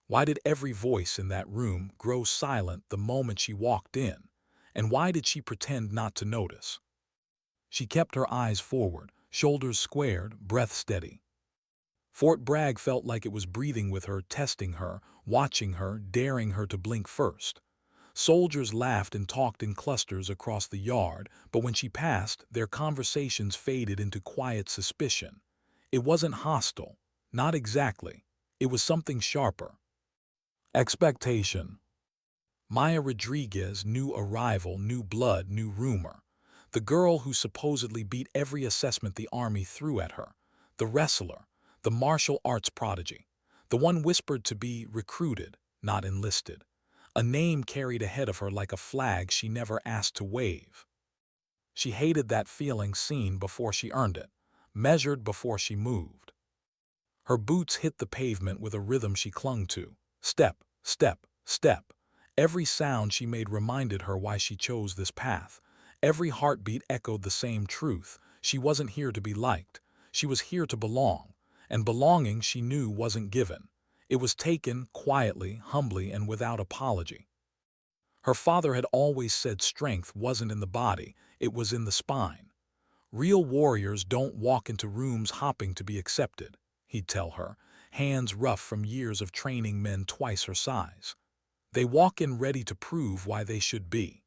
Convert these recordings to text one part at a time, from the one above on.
Why did every voice in that room grow silent the moment she walked in? And why did she pretend not to notice? She kept her eyes forward, shoulders squared, breath steady. Fort Bragg felt like it was breathing with her, testing her, watching her, daring her to blink first. Soldiers laughed and talked in clusters across the yard, but when she passed, their conversations faded into quiet suspicion. It wasn't hostile. Not exactly. It was something sharper. Expectation. Maya Rodriguez, new arrival, new blood, new rumor. The girl who supposedly beat every assessment the army threw at her. The wrestler, the martial arts prodigy. The one whispered to be recruited, not enlisted. A name carried ahead of her like a flag she never asked to wave. She hated that feeling, seen before she earned it, measured before she moved. Her boots hit the pavement with a rhythm she clung to. Step, step, step. Every sound she made reminded her why she chose this path. Every heartbeat echoed the same truth. She wasn't here to be liked. She was here to belong. And belonging, she knew, wasn't given. It was taken quietly, humbly, and without apology. Her father had always said strength wasn't in the body, it was in the spine. Real warriors don't walk into rooms hopping to be accepted, he'd tell her, hands rough from years of training men twice her size. They walk in ready to prove why they should be.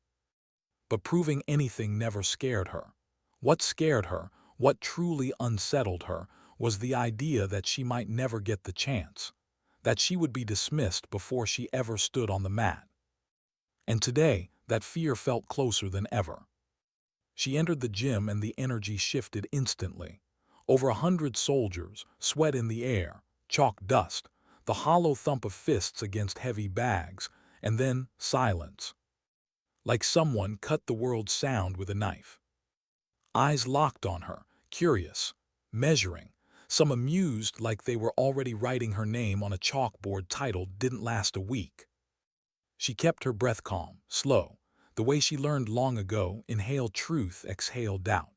But proving anything never scared her. What scared her, what truly unsettled her, was the idea that she might never get the chance, that she would be dismissed before she ever stood on the mat. And today, that fear felt closer than ever. She entered the gym and the energy shifted instantly. Over 100 soldiers, sweat in the air, chalk dust, the hollow thump of fists against heavy bags, and then silence. Like someone cut the world's sound with a knife. Eyes locked on her, curious, measuring, some amused like they were already writing her name on a chalkboard titled "Didn't Last a Week." She kept her breath calm, slow, the way she learned long ago, inhale truth, exhale doubt.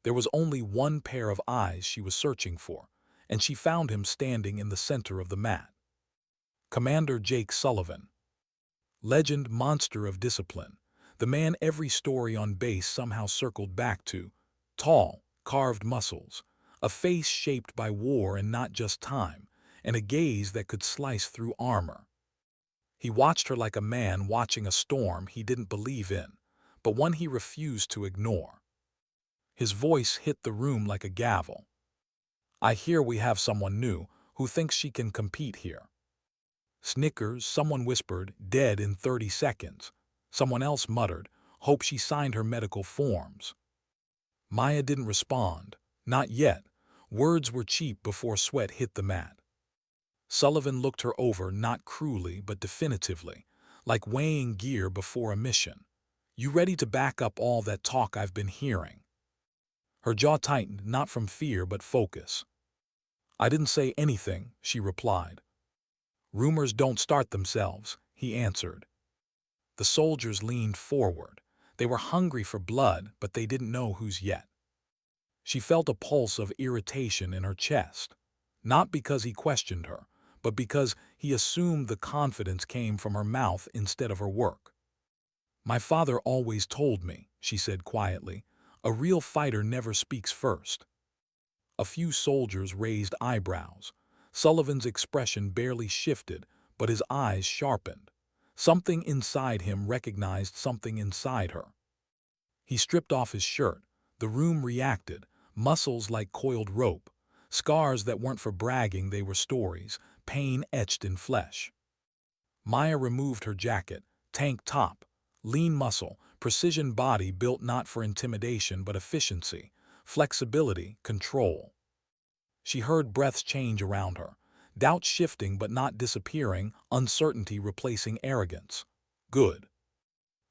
There was only one pair of eyes she was searching for, and she found him standing in the center of the mat. Commander Jake Sullivan. Legend, monster of discipline, the man every story on base somehow circled back to. Tall, carved muscles, a face shaped by war and not just time, and a gaze that could slice through armor. He watched her like a man watching a storm he didn't believe in, but one he refused to ignore. His voice hit the room like a gavel. "I hear we have someone new who thinks she can compete here." Snickers, someone whispered, "Dead in 30 seconds. Someone else muttered, "Hope she signed her medical forms." Maya didn't respond. Not yet. Words were cheap before sweat hit the mat. Sullivan looked her over, not cruelly but definitively, like weighing gear before a mission. "You ready to back up all that talk I've been hearing?" Her jaw tightened, not from fear but focus. "I didn't say anything," she replied. "Rumors don't start themselves," he answered. The soldiers leaned forward. They were hungry for blood, but they didn't know whose yet. She felt a pulse of irritation in her chest, not because he questioned her, but because he assumed the confidence came from her mouth instead of her work. "My father always told me," she said quietly, "a real fighter never speaks first." A few soldiers raised eyebrows. Sullivan's expression barely shifted, but his eyes sharpened. Something inside him recognized something inside her. He stripped off his shirt. The room reacted, muscles like coiled rope, scars that weren't for bragging, they were stories, pain etched in flesh. Maya removed her jacket, tank top, lean muscle, precision body built not for intimidation but efficiency, flexibility, control. She heard breaths change around her, doubt shifting but not disappearing, uncertainty replacing arrogance. "Good."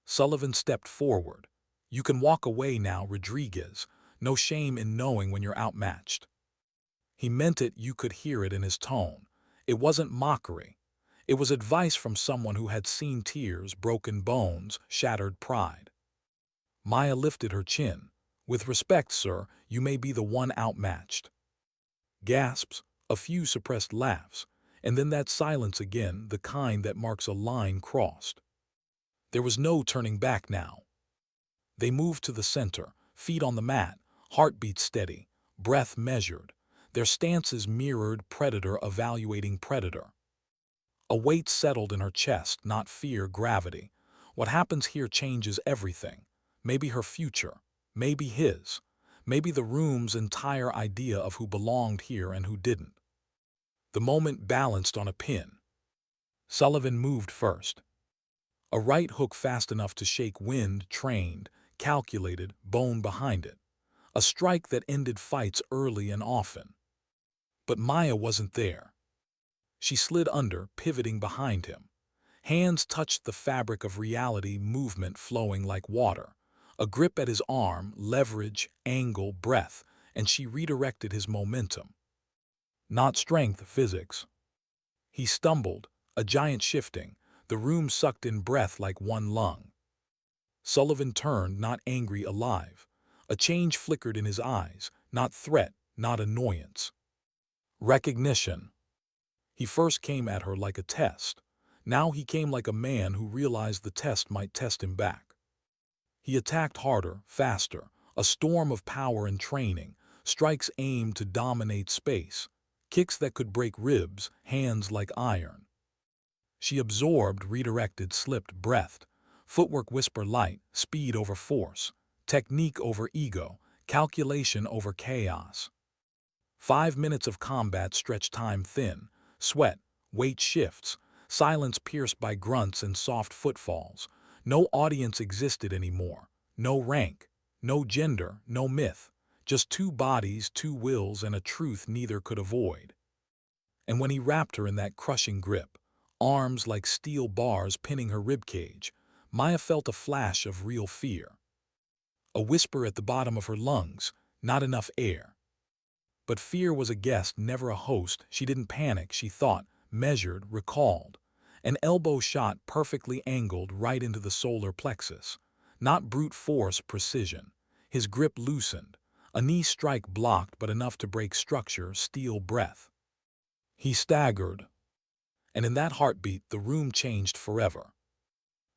Sullivan stepped forward. "You can walk away now, Rodriguez. No shame in knowing when you're outmatched." He meant it, you could hear it in his tone. It wasn't mockery. It was advice from someone who had seen tears, broken bones, shattered pride. Maya lifted her chin. "With respect, sir, you may be the one outmatched." Gasps, a few suppressed laughs. And then that silence again, the kind that marks a line crossed. There was no turning back now. They moved to the center, feet on the mat, heartbeat steady, breath measured. Their stances mirrored predator evaluating predator. A weight settled in her chest, not fear, gravity. What happens here changes everything. Maybe her future, maybe his, maybe the room's entire idea of who belonged here and who didn't. The moment balanced on a pin. Sullivan moved first. A right hook fast enough to shake wind, trained, calculated, bone behind it. A strike that ended fights early and often. But Maya wasn't there. She slid under, pivoting behind him. Hands touched the fabric of reality, movement flowing like water. A grip at his arm, leverage, angle, breath, and she redirected his momentum. Not strength, physics. He stumbled, a giant shifting. The room sucked in breath like one lung. Sullivan turned, not angry, alive. A change flickered in his eyes, not threat, not annoyance. Recognition. He first came at her like a test. Now he came like a man who realized the test might test him back. He attacked harder, faster, a storm of power and training, strikes aimed to dominate space, kicks that could break ribs, hands like iron. She absorbed, redirected, slipped, breathed. Footwork whisper light, speed over force, technique over ego, calculation over chaos. 5 minutes of combat stretched time thin, sweat, weight shifts, silence pierced by grunts and soft footfalls. No audience existed anymore, no rank, no gender, no myth, just two bodies, two wills, and a truth neither could avoid. And when he wrapped her in that crushing grip, arms like steel bars pinning her ribcage, Maya felt a flash of real fear. A whisper at the bottom of her lungs, not enough air. But fear was a guest, never a host. She didn't panic, she thought, measured, recalled. An elbow shot perfectly angled right into the solar plexus. Not brute force, precision. His grip loosened. A knee strike blocked, but enough to break structure, steal breath. He staggered. And in that heartbeat, the room changed forever.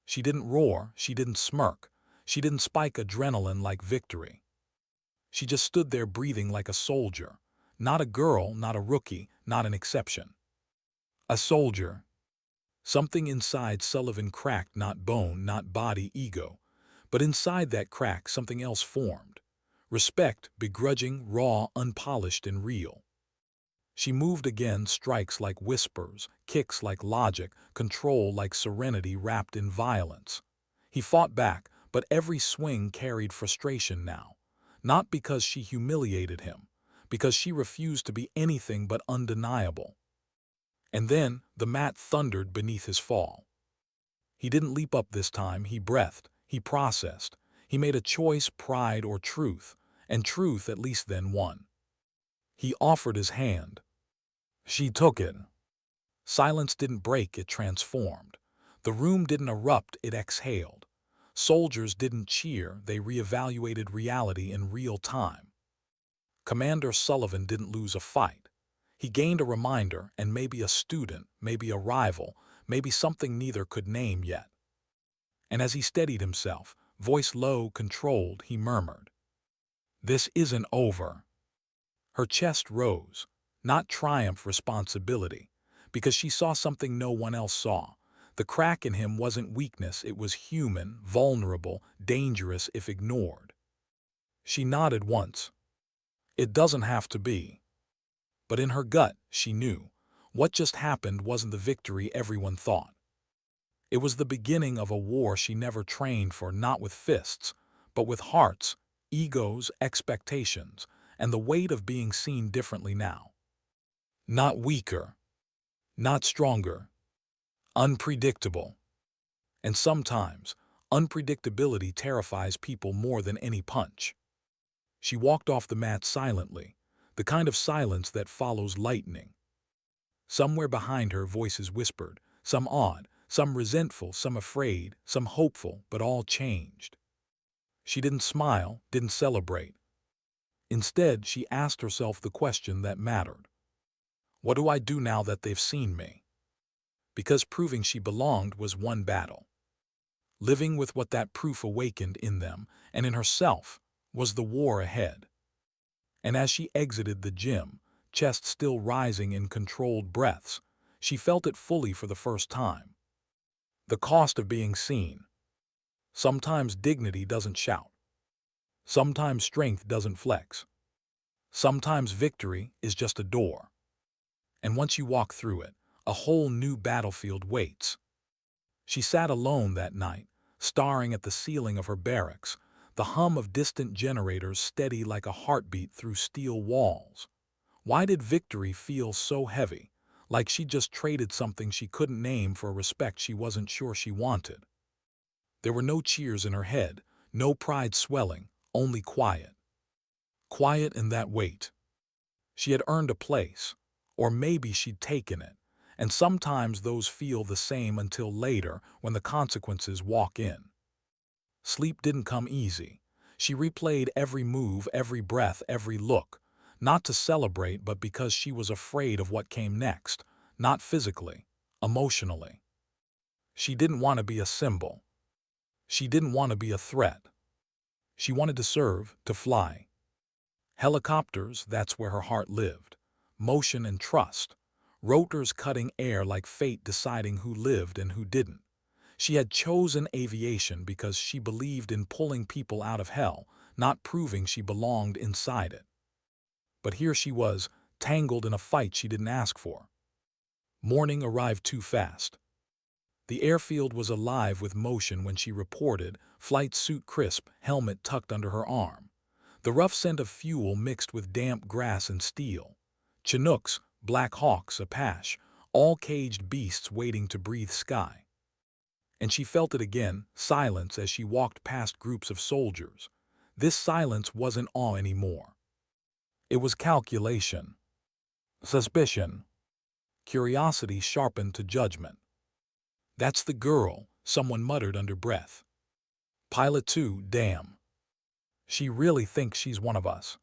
She didn't roar, she didn't smirk, she didn't spike adrenaline like victory. She just stood there breathing like a soldier. Not a girl, not a rookie, not an exception. A soldier. Something inside Sullivan cracked, not bone, not body, ego. But inside that crack, something else formed. Respect, begrudging, raw, unpolished, and real. She moved again, strikes like whispers, kicks like logic, control like serenity wrapped in violence. He fought back, but every swing carried frustration now. Not because she humiliated him, because she refused to be anything but undeniable. And then the mat thundered beneath his fall. He didn't leap up this time, he breathed, he processed. He made a choice, pride or truth, and truth at least then won. He offered his hand. She took it. Silence didn't break, it transformed. The room didn't erupt, it exhaled. Soldiers didn't cheer, they reevaluated reality in real time. Commander Sullivan didn't lose a fight. He gained a reminder, and maybe a student, maybe a rival, maybe something neither could name yet. And as he steadied himself, voice low, controlled, he murmured, "This isn't over." Her chest rose, not triumph, responsibility, because she saw something no one else saw. The crack in him wasn't weakness, it was human, vulnerable, dangerous if ignored. She nodded once. It doesn't have to be. But in her gut, she knew. What just happened wasn't the victory everyone thought. It was the beginning of a war she never trained for, not with fists, but with hearts, egos, expectations, and the weight of being seen differently now. Not weaker, not stronger, unpredictable. And sometimes, unpredictability terrifies people more than any punch. She walked off the mat silently, the kind of silence that follows lightning. Somewhere behind her, voices whispered, some odd, some resentful, some afraid, some hopeful, but all changed. She didn't smile, didn't celebrate. Instead, she asked herself the question that mattered. What do I do now that they've seen me? Because proving she belonged was one battle. Living with what that proof awakened in them and in herself was the war ahead. And as she exited the gym, chest still rising in controlled breaths, she felt it fully for the first time. The cost of being seen. Sometimes dignity doesn't shout. Sometimes strength doesn't flex. Sometimes victory is just a door. And once you walk through it, a whole new battlefield waits. She sat alone that night, staring at the ceiling of her barracks, the hum of distant generators steady like a heartbeat through steel walls. Why did victory feel so heavy, like she just traded something she couldn't name for a respect she wasn't sure she wanted? There were no cheers in her head, no pride swelling, only quiet. Quiet in that weight. She had earned a place, or maybe she'd taken it, and sometimes those feel the same until later when the consequences walk in. Sleep didn't come easy. She replayed every move, every breath, every look, not to celebrate but because she was afraid of what came next, not physically, emotionally. She didn't want to be a symbol. She didn't want to be a threat. She wanted to serve, to fly. Helicopters, that's where her heart lived. Motion and trust. Rotors cutting air like fate deciding who lived and who didn't. She had chosen aviation because she believed in pulling people out of hell, not proving she belonged inside it. But here she was, tangled in a fight she didn't ask for. Morning arrived too fast. The airfield was alive with motion when she reported, flight suit crisp, helmet tucked under her arm. The rough scent of fuel mixed with damp grass and steel. Chinooks, Black Hawks, Apache, all caged beasts waiting to breathe sky. And she felt it again, silence as she walked past groups of soldiers. This silence wasn't awe anymore. It was calculation. Suspicion. Curiosity sharpened to judgment. "That's the girl," someone muttered under breath. Pilot 2, damn. She really thinks she's one of us.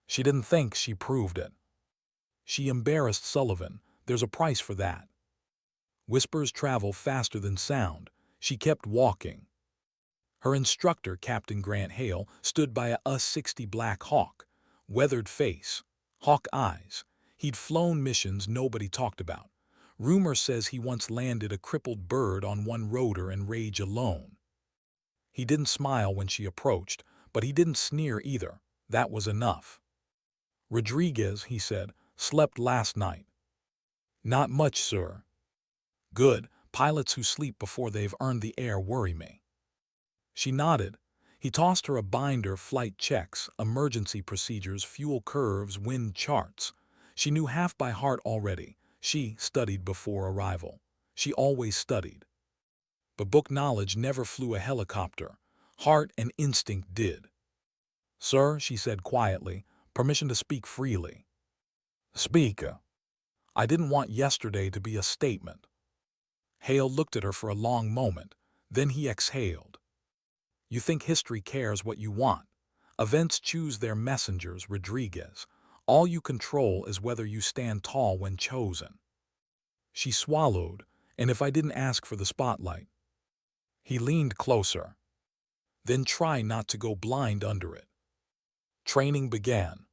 She didn't think, she proved it. She embarrassed Sullivan, there's a price for that. Whispers travel faster than sound. She kept walking. Her instructor, Captain Grant Hale, stood by a US-60 Black Hawk, weathered face, hawk eyes. He'd flown missions nobody talked about. Rumor says he once landed a crippled bird on one rotor and rage alone. He didn't smile when she approached, but he didn't sneer either. That was enough. "Rodriguez," he said, "slept last night." "Not much, sir." "Good. Pilots who sleep before they've earned the air worry me." She nodded. He tossed her a binder, flight checks, emergency procedures, fuel curves, wind charts. She knew half by heart already. She studied before arrival. She always studied. But book knowledge never flew a helicopter. Heart and instinct did. "Sir," she said quietly, "permission to speak freely." "Speak." "I didn't want yesterday to be a statement." Hale looked at her for a long moment. Then he exhaled. "You think history cares what you want. Events choose their messengers, Rodriguez. All you control is whether you stand tall when chosen." She swallowed, "And if I didn't ask for the spotlight?" He leaned closer. "Then try not to go blind under it." Training began.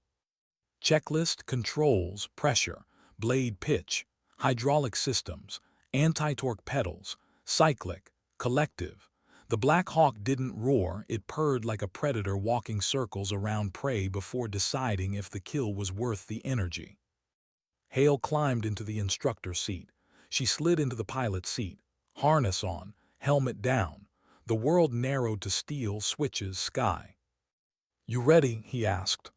Checklist, controls, pressure, blade pitch, hydraulic systems, anti-torque pedals, cyclic, collective. The Black Hawk didn't roar, it purred like a predator walking circles around prey before deciding if the kill was worth the energy. Hale climbed into the instructor seat. She slid into the pilot seat, harness on, helmet down. The world narrowed to steel, switches, sky. "You ready?" he asked.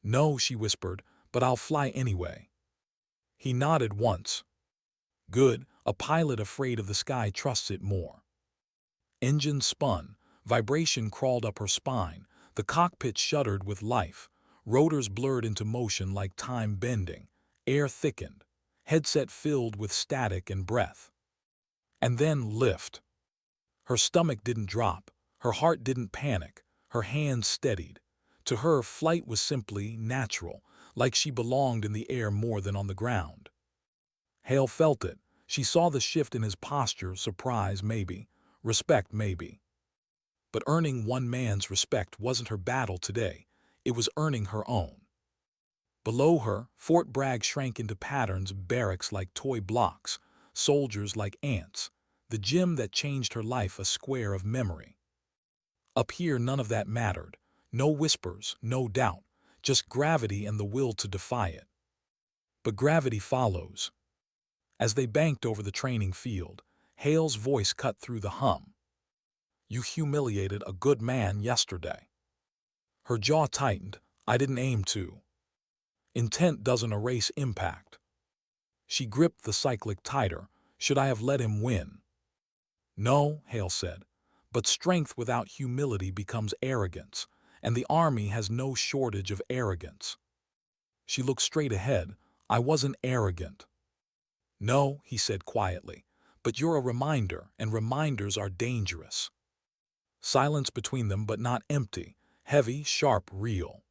"No," she whispered, "but I'll fly anyway." He nodded once. "Good, a pilot afraid of the sky trusts it more." Engine spun, vibration crawled up her spine, the cockpit shuddered with life, rotors blurred into motion like time bending, air thickened, headset filled with static and breath. And then lift. Her stomach didn't drop, her heart didn't panic, her hands steadied. To her, flight was simply natural, like she belonged in the air more than on the ground. Hale felt it. She saw the shift in his posture, surprise maybe, respect maybe. But earning one man's respect wasn't her battle today. It was earning her own. Below her, Fort Bragg shrank into patterns, barracks like toy blocks, soldiers like ants, the gym that changed her life a square of memory. Up here none of that mattered. No whispers, no doubt, just gravity and the will to defy it. But gravity follows. As they banked over the training field, Hale's voice cut through the hum. "You humiliated a good man yesterday." Her jaw tightened. "I didn't aim to." Intent doesn't erase impact. She gripped the cyclic tighter. "Should I have let him win?" "No," Hale said, "but strength without humility becomes arrogance, and the army has no shortage of arrogance." She looked straight ahead. "I wasn't arrogant." "No," he said quietly, "but you're a reminder, and reminders are dangerous." Silence between them, but not empty, heavy, sharp, real.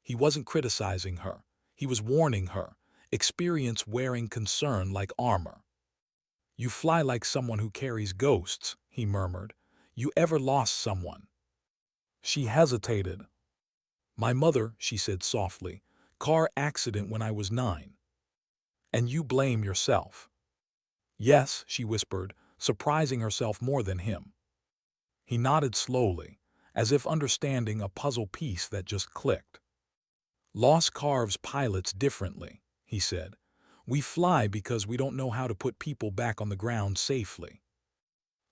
He wasn't criticizing her. He was warning her, experience wearing concern like armor. "You fly like someone who carries ghosts," he murmured. "You ever lost someone?" She hesitated. "My mother," she said softly. "Car accident when I was 9. "And you blame yourself?" "Yes," she whispered, surprising herself more than him. He nodded slowly, as if understanding a puzzle piece that just clicked. "Loss carves pilots differently," he said. "We fly because we don't know how to put people back on the ground safely."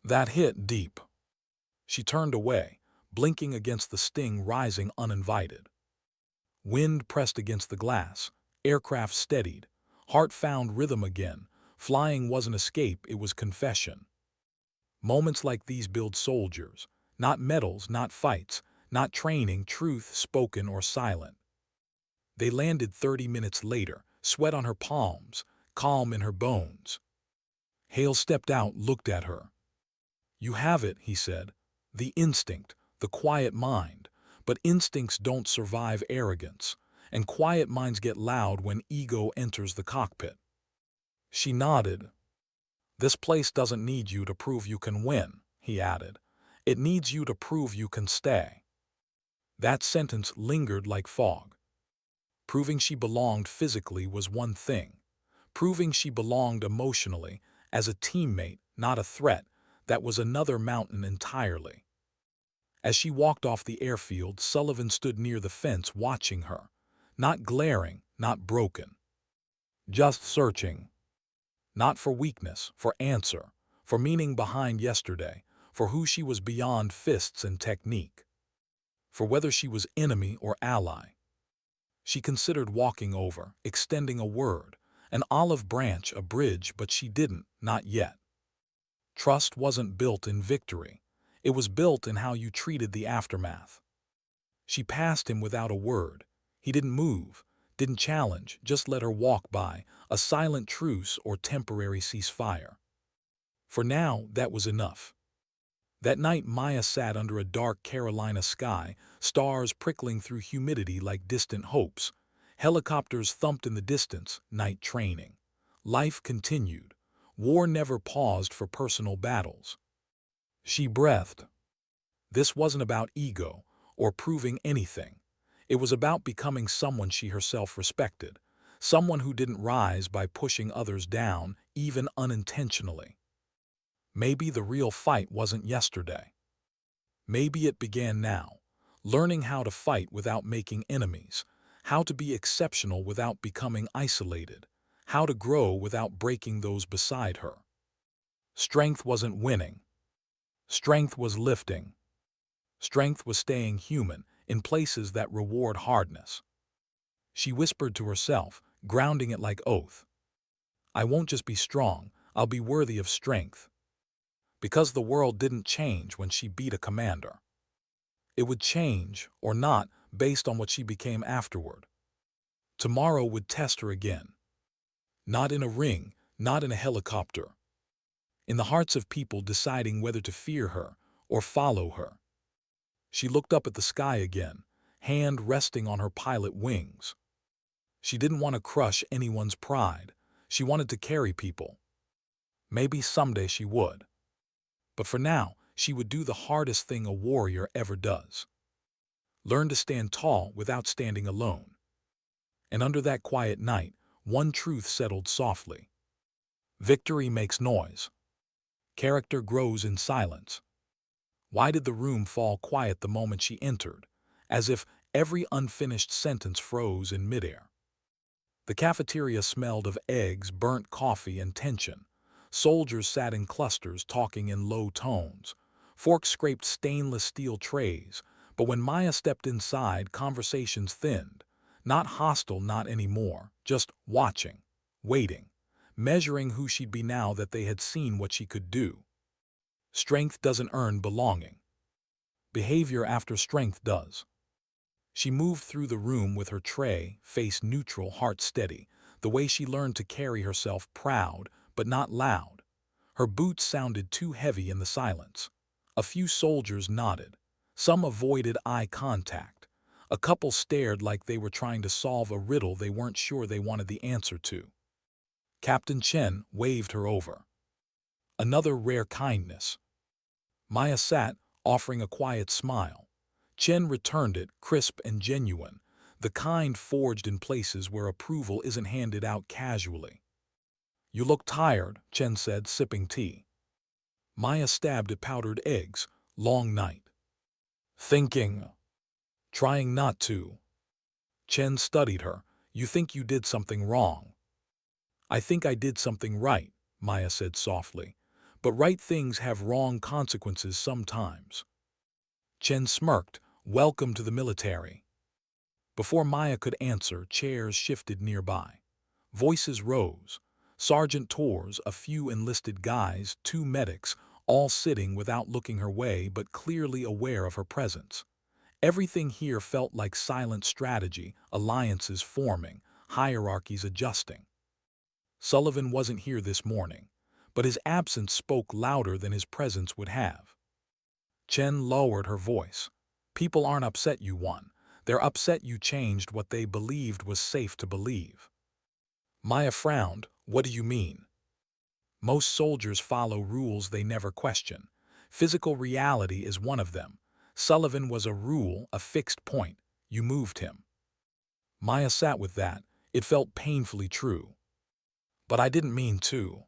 That hit deep. She turned away, blinking against the sting rising uninvited. Wind pressed against the glass. Aircraft steadied. Heart found rhythm again. Flying wasn't escape, it was confession. Moments like these build soldiers. Not medals, not fights, not training, truth spoken or silent. They landed 30 minutes later, sweat on her palms, calm in her bones. Hale stepped out, looked at her. "You have it," he said. "The instinct, the quiet mind. But instincts don't survive arrogance, and quiet minds get loud when ego enters the cockpit." She nodded. "This place doesn't need you to prove you can win," he added. "It needs you to prove you can stay." That sentence lingered like fog. Proving she belonged physically was one thing. Proving she belonged emotionally, as a teammate, not a threat, that was another mountain entirely. As she walked off the airfield, Sullivan stood near the fence watching her. Not glaring, not broken. Just searching. Not for weakness, for answer, for meaning behind yesterday, for who she was beyond fists and technique. For whether she was enemy or ally. She considered walking over, extending a word, an olive branch, a bridge, but she didn't, not yet. Trust wasn't built in victory. It was built in how you treated the aftermath. She passed him without a word. He didn't move, didn't challenge, just let her walk by, a silent truce or temporary ceasefire. For now, that was enough. That night Maya sat under a dark Carolina sky, stars prickling through humidity like distant hopes. Helicopters thumped in the distance, night training. Life continued. War never paused for personal battles. She breathed. This wasn't about ego or proving anything. It was about becoming someone she herself respected, someone who didn't rise by pushing others down, even unintentionally. Maybe the real fight wasn't yesterday. Maybe it began now, learning how to fight without making enemies, how to be exceptional without becoming isolated, how to grow without breaking those beside her. Strength wasn't winning. Strength was lifting. Strength was staying human in places that reward hardness. She whispered to herself, grounding it like oath. "I won't just be strong, I'll be worthy of strength." Because the world didn't change when she beat a commander. It would change, or not, based on what she became afterward. Tomorrow would test her again. Not in a ring, not in a helicopter. In the hearts of people deciding whether to fear her or follow her. She looked up at the sky again, hand resting on her pilot wings. She didn't want to crush anyone's pride. She wanted to carry people. Maybe someday she would. But for now, she would do the hardest thing a warrior ever does. Learn to stand tall without standing alone. And under that quiet night, one truth settled softly. Victory makes noise. Character grows in silence. Why did the room fall quiet the moment she entered, as if every unfinished sentence froze in midair? The cafeteria smelled of eggs, burnt coffee, and tension. Soldiers sat in clusters talking in low tones. Forks scraped stainless steel trays, but when Maya stepped inside, conversations thinned. Not hostile, not anymore, just watching, waiting, measuring who she'd be now that they had seen what she could do. Strength doesn't earn belonging. Behavior after strength does. She moved through the room with her tray, face neutral, heart steady, the way she learned to carry herself, proud, but not loud. Her boots sounded too heavy in the silence. A few soldiers nodded. Some avoided eye contact. A couple stared like they were trying to solve a riddle they weren't sure they wanted the answer to. Captain Chen waved her over. Another rare kindness. Maya sat, offering a quiet smile. Chen returned it, crisp and genuine, the kind forged in places where approval isn't handed out casually. "You look tired," Chen said, sipping tea. Maya stabbed at powdered eggs. Long night. Thinking. Trying not to. Chen studied her. "You think you did something wrong." "I think I did something right," Maya said softly. "But right things have wrong consequences sometimes." Chen smirked. "Welcome to the military." Before Maya could answer, chairs shifted nearby. Voices rose. Sergeant Torres, a few enlisted guys, 2 medics, all sitting without looking her way but clearly aware of her presence. Everything here felt like silent strategy, alliances forming, hierarchies adjusting. Sullivan wasn't here this morning, but his absence spoke louder than his presence would have. Chen lowered her voice. "People aren't upset you won. They're upset you changed what they believed was safe to believe." Maya frowned. "What do you mean?" "Most soldiers follow rules they never question. Physical reality is one of them. Sullivan was a rule, a fixed point. You moved him." Maya sat with that. It felt painfully true. "But I didn't mean to."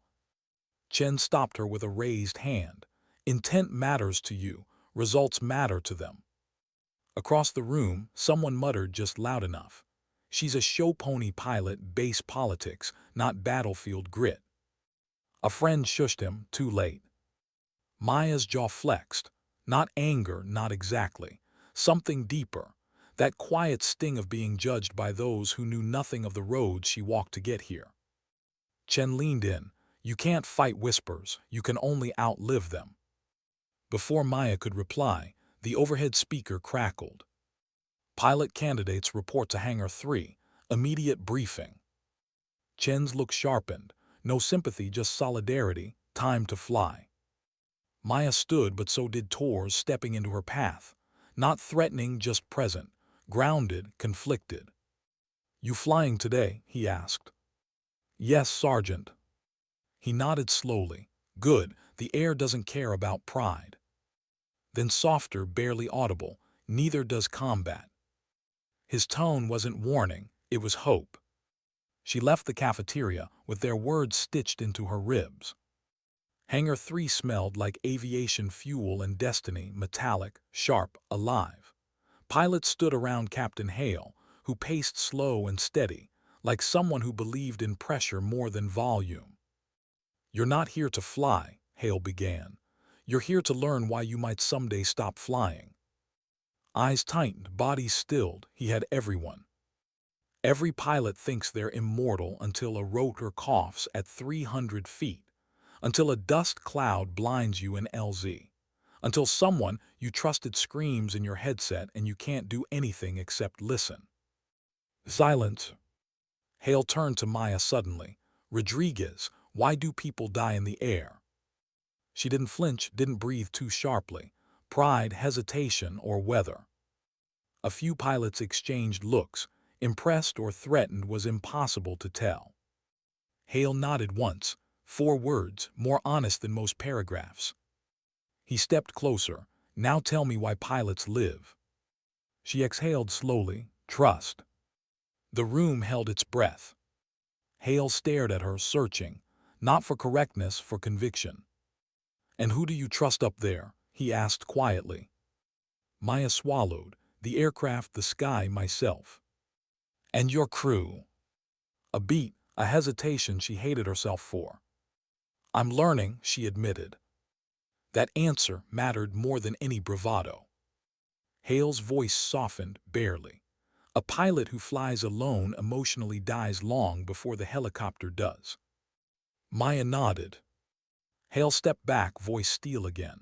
Chen stopped her with a raised hand. "Intent matters to you. Results matter to them." Across the room, someone muttered just loud enough. "She's a show pony pilot, base politics, not battlefield grit." A friend shushed him, too late. Maya's jaw flexed. Not anger, not exactly. Something deeper. That quiet sting of being judged by those who knew nothing of the roads she walked to get here. Chen leaned in. "You can't fight whispers. You can only outlive them." Before Maya could reply, the overhead speaker crackled. "Pilot candidates report to Hangar 3. Immediate briefing." Chen's look sharpened. No sympathy, just solidarity. Time to fly. Maya stood, but so did Torres, stepping into her path. Not threatening, just present. Grounded, conflicted. "You flying today?" he asked. "Yes, Sergeant." He nodded slowly. "Good. The air doesn't care about pride." Then softer, barely audible. "Neither does combat." His tone wasn't warning, it was hope. She left the cafeteria with their words stitched into her ribs. Hangar 3 smelled like aviation fuel and destiny, metallic, sharp, alive. Pilots stood around Captain Hale, who paced slow and steady, like someone who believed in pressure more than volume. "You're not here to fly," Hale began. "You're here to learn why you might someday stop flying." Eyes tightened, bodies stilled, he had everyone. Every pilot thinks they're immortal until a rotor coughs at 300 feet, until a dust cloud blinds you in LZ, until someone you trusted screams in your headset and you can't do anything except listen. Silence. Hale turned to Maya suddenly. "Rodriguez, why do people die in the air?" She didn't flinch, didn't breathe too sharply. Pride, hesitation, or weather. A few pilots exchanged looks. Impressed or threatened was impossible to tell. Hale nodded once, 4 words, more honest than most paragraphs. He stepped closer. Now tell me why pilots live. She exhaled slowly. Trust. The room held its breath. Hale stared at her, searching, not for correctness, for conviction. And who do you trust up there? He asked quietly. Maya swallowed. The aircraft, the sky, myself. And your crew? A beat, a hesitation she hated herself for. I'm learning, she admitted. That answer mattered more than any bravado. Hale's voice softened, barely. A pilot who flies alone emotionally dies long before the helicopter does. Maya nodded. Hale stepped back, voice steel again.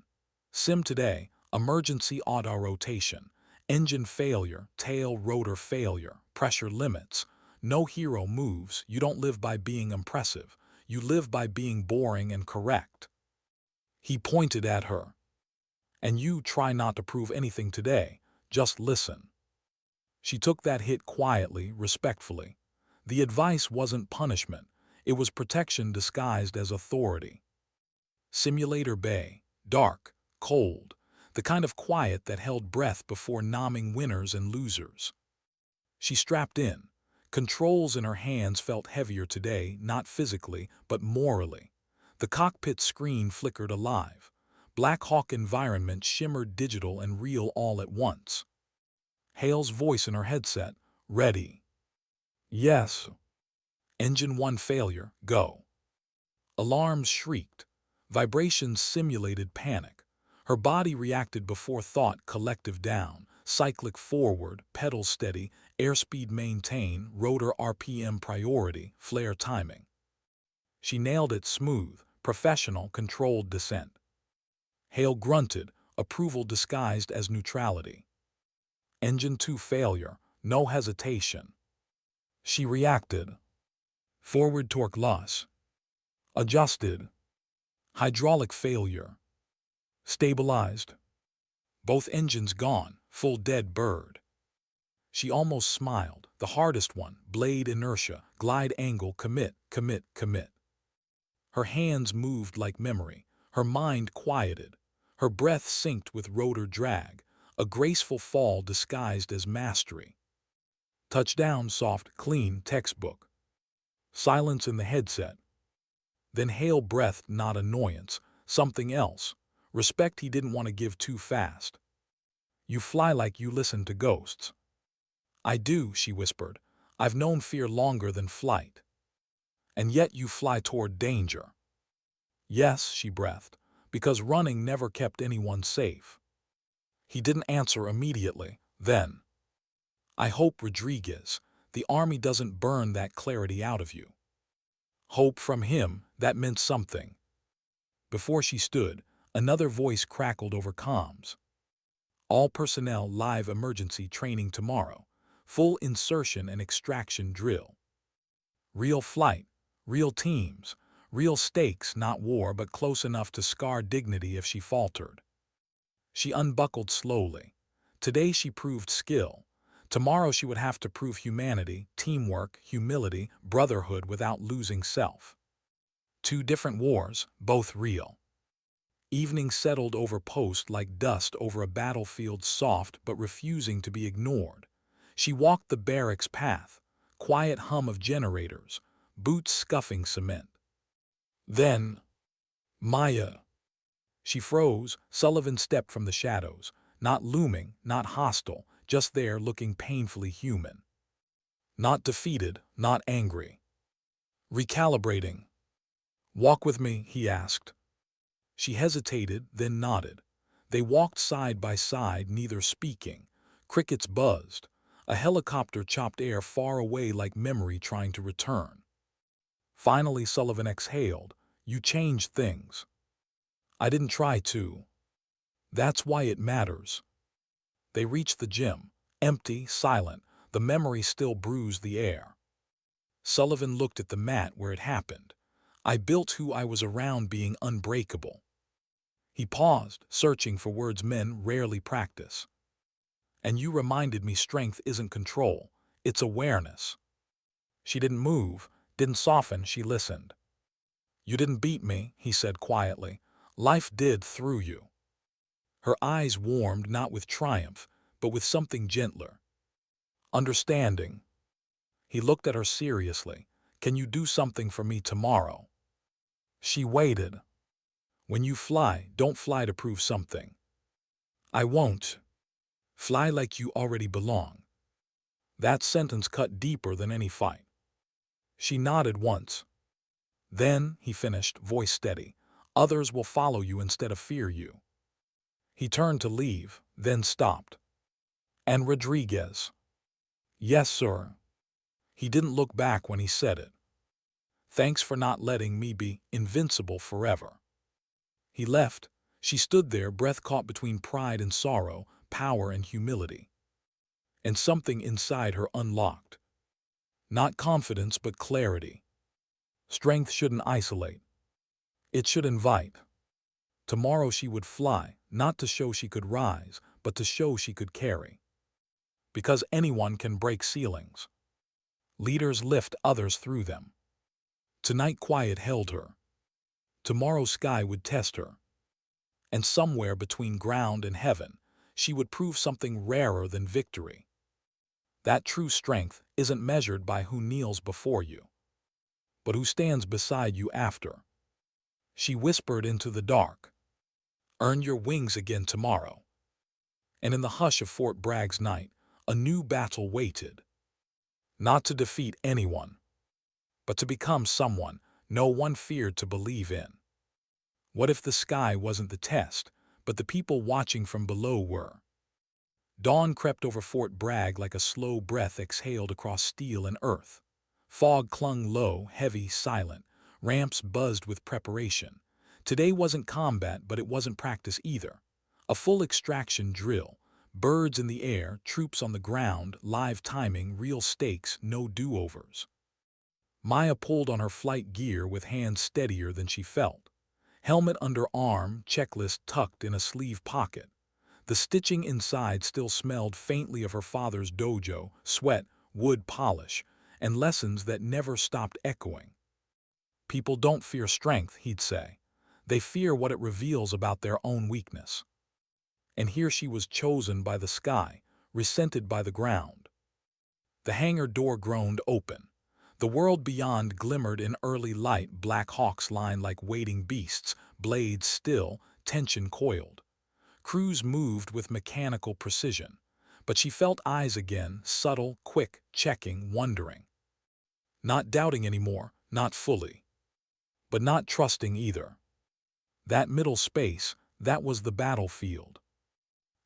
Sim today, emergency auto rotation. Engine failure, tail rotor failure, pressure limits. No hero moves. You don't live by being impressive. You live by being boring and correct. He pointed at her. And you try not to prove anything today. Just listen. She took that hit quietly, respectfully. The advice wasn't punishment. It was protection disguised as authority. Simulator Bay. Dark, cold. The kind of quiet that held breath before nomming winners and losers. She strapped in. Controls in her hands felt heavier today, not physically, but morally. The cockpit screen flickered alive. Black Hawk environment shimmered digital and real all at once. Hale's voice in her headset. Ready. Yes. Engine 1 failure, go. Alarms shrieked. Vibrations simulated panic. Her body reacted before thought, collective down, cyclic forward, pedal steady, airspeed maintain, rotor RPM priority, flare timing. She nailed it smooth, professional, controlled descent. Hale grunted, approval disguised as neutrality. Engine 2 failure, no hesitation. She reacted. Forward torque loss. Adjusted. Hydraulic failure. Stabilized. Both engines gone, full dead bird. She almost smiled, the hardest one, blade inertia, glide angle, commit, commit, commit. Her hands moved like memory, her mind quieted, her breath synced with rotor drag, a graceful fall disguised as mastery. Touchdown, soft, clean, textbook. Silence in the headset. Then Hale breathed, not annoyance, something else, respect he didn't want to give too fast. You fly like you listen to ghosts. I do, she whispered. I've known fear longer than flight. And yet you fly toward danger. Yes, she breathed, because running never kept anyone safe. He didn't answer immediately. Then, I hope, Rodriguez, the Army doesn't burn that clarity out of you. Hope from him, that meant something. Before she stood, another voice crackled over comms. All personnel live emergency training tomorrow. Full insertion and extraction drill. Real flight, real teams, real stakes, not war, but close enough to scar dignity if she faltered. She unbuckled slowly. Today she proved skill. Tomorrow she would have to prove humanity, teamwork, humility, brotherhood without losing self. 2 different wars, both real. Evening settled over post like dust over a battlefield, soft but refusing to be ignored. She walked the barracks path, quiet hum of generators, boots scuffing cement. Then, Maya. She froze. Sullivan stepped from the shadows, not looming, not hostile, just there looking painfully human. Not defeated, not angry. Recalibrating. Walk with me, he asked. She hesitated, then nodded. They walked side by side, neither speaking. Crickets buzzed. A helicopter chopped air far away like memory trying to return. Finally Sullivan exhaled. You changed things. I didn't try to. That's why it matters. They reached the gym. Empty, silent, the memory still bruised the air. Sullivan looked at the mat where it happened. I built who I was around being unbreakable. He paused, searching for words men rarely practice. And you reminded me strength isn't control, It's awareness. She didn't move, didn't soften, she listened. You didn't beat me, he said quietly. Life did through you. Her eyes warmed not with triumph, but with something gentler. Understanding. He looked at her seriously. Can you do something for me tomorrow? She waited. When you fly, don't fly to prove something. I won't. Fly like you already belong. That sentence cut deeper than any fight. She nodded once. Then, he finished, voice steady, others will follow you instead of fear you. He turned to leave, then stopped. And Rodriguez? Yes, sir. He didn't look back when he said it. Thanks for not letting me be invincible forever. He left. She stood there, breath caught between pride and sorrow, power and humility. And something inside her unlocked. Not confidence, but clarity. Strength shouldn't isolate. It should invite. Tomorrow she would fly, not to show she could rise, but to show she could carry. Because anyone can break ceilings. Leaders lift others through them. Tonight quiet held her. Tomorrow's sky would test her. And somewhere between ground and heaven, she would prove something rarer than victory. That true strength isn't measured by who kneels before you, but who stands beside you after. She whispered into the dark, earn your wings again tomorrow. And in the hush of Fort Bragg's night, a new battle waited. Not to defeat anyone, but to become someone no one feared to believe in. What if the sky wasn't the test, but the people watching from below were? Dawn crept over Fort Bragg like a slow breath exhaled across steel and earth. Fog clung low, heavy, silent. Ramps buzzed with preparation. Today wasn't combat, but it wasn't practice either. A full extraction drill. Birds in the air, troops on the ground, live timing, real stakes, no do-overs. Maya pulled on her flight gear with hands steadier than she felt. Helmet under arm, checklist tucked in a sleeve pocket. The stitching inside still smelled faintly of her father's dojo, sweat, wood polish, and lessons that never stopped echoing. People don't fear strength, he'd say. They fear what it reveals about their own weakness. And here she was chosen by the sky, resented by the ground. The hangar door groaned open. The world beyond glimmered in early light, black hawks lined like waiting beasts, blades still, tension coiled. Crews moved with mechanical precision, but she felt eyes again, subtle, quick, checking, wondering. Not doubting anymore, not fully. But not trusting either. That middle space, that was the battlefield.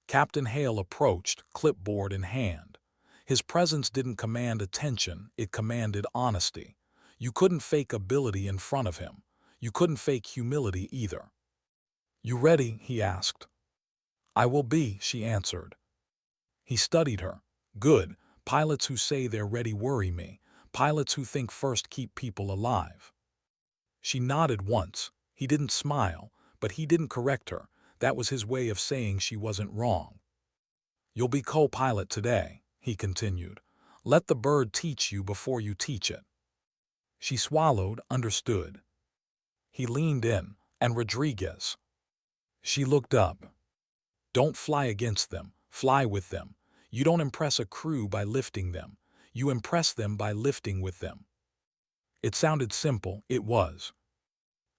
Captain Hale approached, clipboard in hand. His presence didn't command attention, it commanded honesty. You couldn't fake ability in front of him. You couldn't fake humility either. You ready? He asked. I will be, she answered. He studied her. Good. Pilots who say they're ready worry me. Pilots who think first keep people alive. She nodded once. He didn't smile, but he didn't correct her. That was his way of saying she wasn't wrong. You'll be co-pilot today, he continued. Let the bird teach you before you teach it. She swallowed, understood. He leaned in, and Rodriguez. She looked up. Don't fly against them, fly with them. You don't impress a crew by lifting them. You impress them by lifting with them. It sounded simple, it was.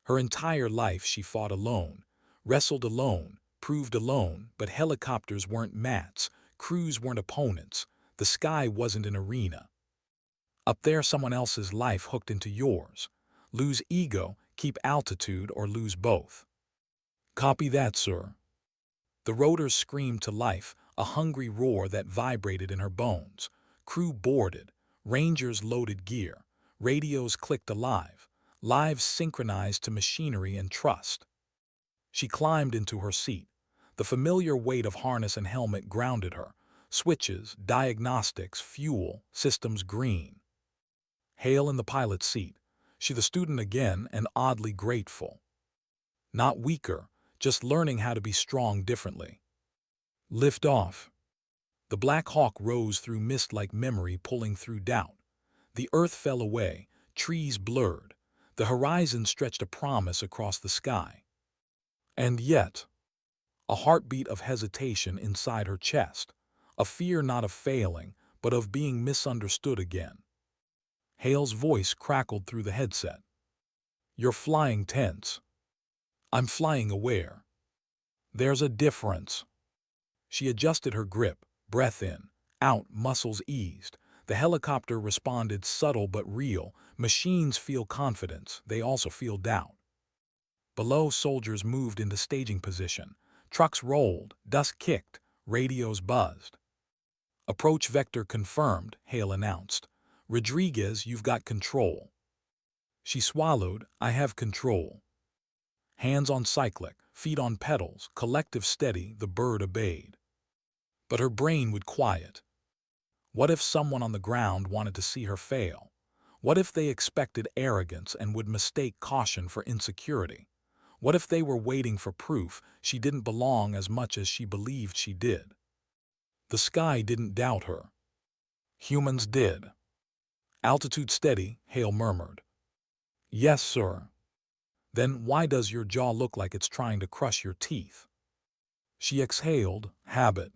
Her entire life she fought alone, wrestled alone, proved alone, but helicopters weren't mats, crews weren't opponents, the sky wasn't an arena. Up there someone else's life hooked into yours. Lose ego, keep altitude, or lose both. Copy that, sir. The rotors screamed to life, a hungry roar that vibrated in her bones. Crew boarded, rangers loaded gear, radios clicked alive, lives synchronized to machinery and trust. She climbed into her seat. The familiar weight of harness and helmet grounded her. Switches, diagnostics, fuel, systems green. Hale in the pilot's seat. She the student again and oddly grateful. Not weaker, just learning how to be strong differently. Lift off. The Black Hawk rose through mist like memory pulling through doubt. The earth fell away, trees blurred. The horizon stretched a promise across the sky. And yet, a heartbeat of hesitation inside her chest, a fear not of failing, but of being misunderstood again. Hale's voice crackled through the headset. "You're flying tense." "I'm flying aware." "There's a difference." She adjusted her grip, breath in, out, muscles eased. The helicopter responded subtle but real. Machines feel confidence, they also feel doubt. Below, soldiers moved into staging position. Trucks rolled, dust kicked, radios buzzed. "Approach vector confirmed," Hale announced. "Rodriguez, you've got control." She swallowed. "I have control." Hands on cyclic, feet on pedals, collective steady, the bird obeyed. But her brain would quiet. What if someone on the ground wanted to see her fail? What if they expected arrogance and would mistake caution for insecurity? What if they were waiting for proof she didn't belong as much as she believed she did? The sky didn't doubt her. Humans did. "Altitude steady," Hale murmured. "Yes, sir." "Then why does your jaw look like it's trying to crush your teeth?" She exhaled. "Habit."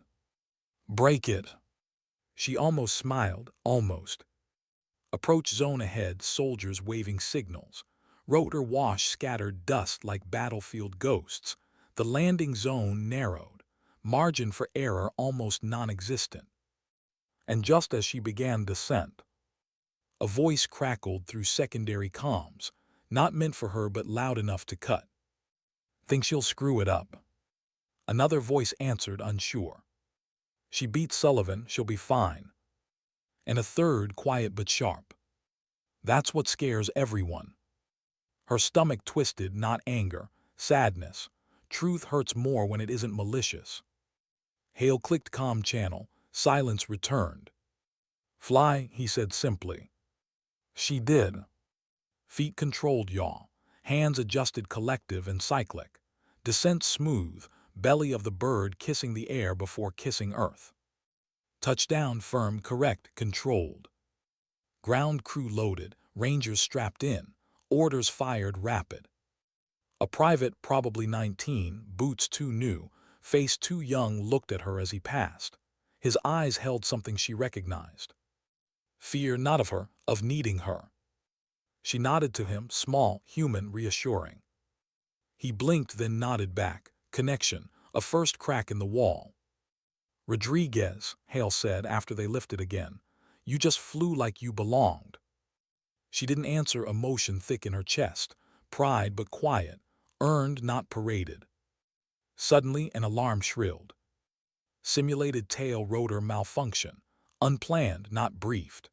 "Break it." She almost smiled, almost. Approach zone ahead, soldiers waving signals. Rotor wash scattered dust like battlefield ghosts. The landing zone narrowed. Margin for error almost non-existent. And just as she began descent, a voice crackled through secondary comms, not meant for her but loud enough to cut. "Think she'll screw it up?" Another voice answered, unsure. "She beat Sullivan, she'll be fine." And a third, quiet but sharp. "That's what scares everyone." Her stomach twisted, not anger, sadness. Truth hurts more when it isn't malicious. Hale clicked comm channel. Silence returned. "Fly," he said simply. She did. Feet controlled yaw. Hands adjusted collective and cyclic. Descent smooth, belly of the bird kissing the air before kissing earth. Touchdown firm, correct, controlled. Ground crew loaded, rangers strapped in, orders fired rapid. A private, probably 19, boots too new, face too young, looked at her as he passed. His eyes held something she recognized. Fear not of her, of needing her. She nodded to him, small, human, reassuring. He blinked, then nodded back. Connection, a first crack in the wall. "Rodriguez," Hale said after they lifted again, "you just flew like you belonged." She didn't answer, emotion thick in her chest. Pride but quiet, earned not paraded. Suddenly an alarm shrilled. Simulated tail rotor malfunction, unplanned, not briefed.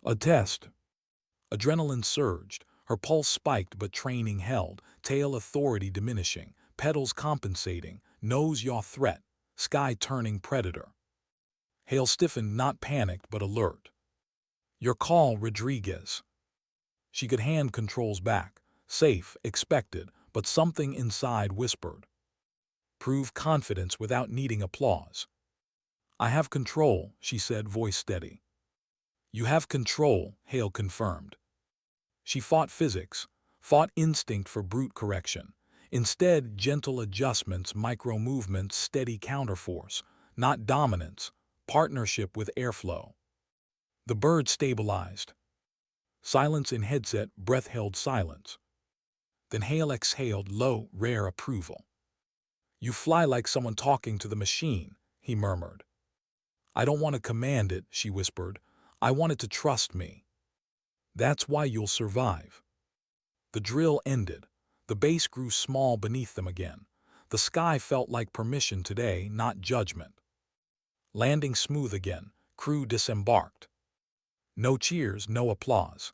A test. Adrenaline surged, her pulse spiked but training held, tail authority diminishing, pedals compensating, nose yaw threat, sky turning predator. Hale stiffened, not panicked but alert. "Your call, Rodriguez." She could hand controls back, safe, expected, but something inside whispered. Prove confidence without needing applause. "I have control," she said, voice steady. "You have control," Hale confirmed. She fought physics, fought instinct for brute correction. Instead, gentle adjustments, micro-movements, steady counterforce, not dominance, partnership with airflow. The bird stabilized. Silence in headset, breath held silence. Then Hale exhaled, low, rare approval. "You fly like someone talking to the machine," he murmured. "I don't want to command it," she whispered. "I want it to trust me. That's why you'll survive." The drill ended. The base grew small beneath them again. The sky felt like permission today, not judgment. Landing smooth again. Crew disembarked. No cheers, no applause.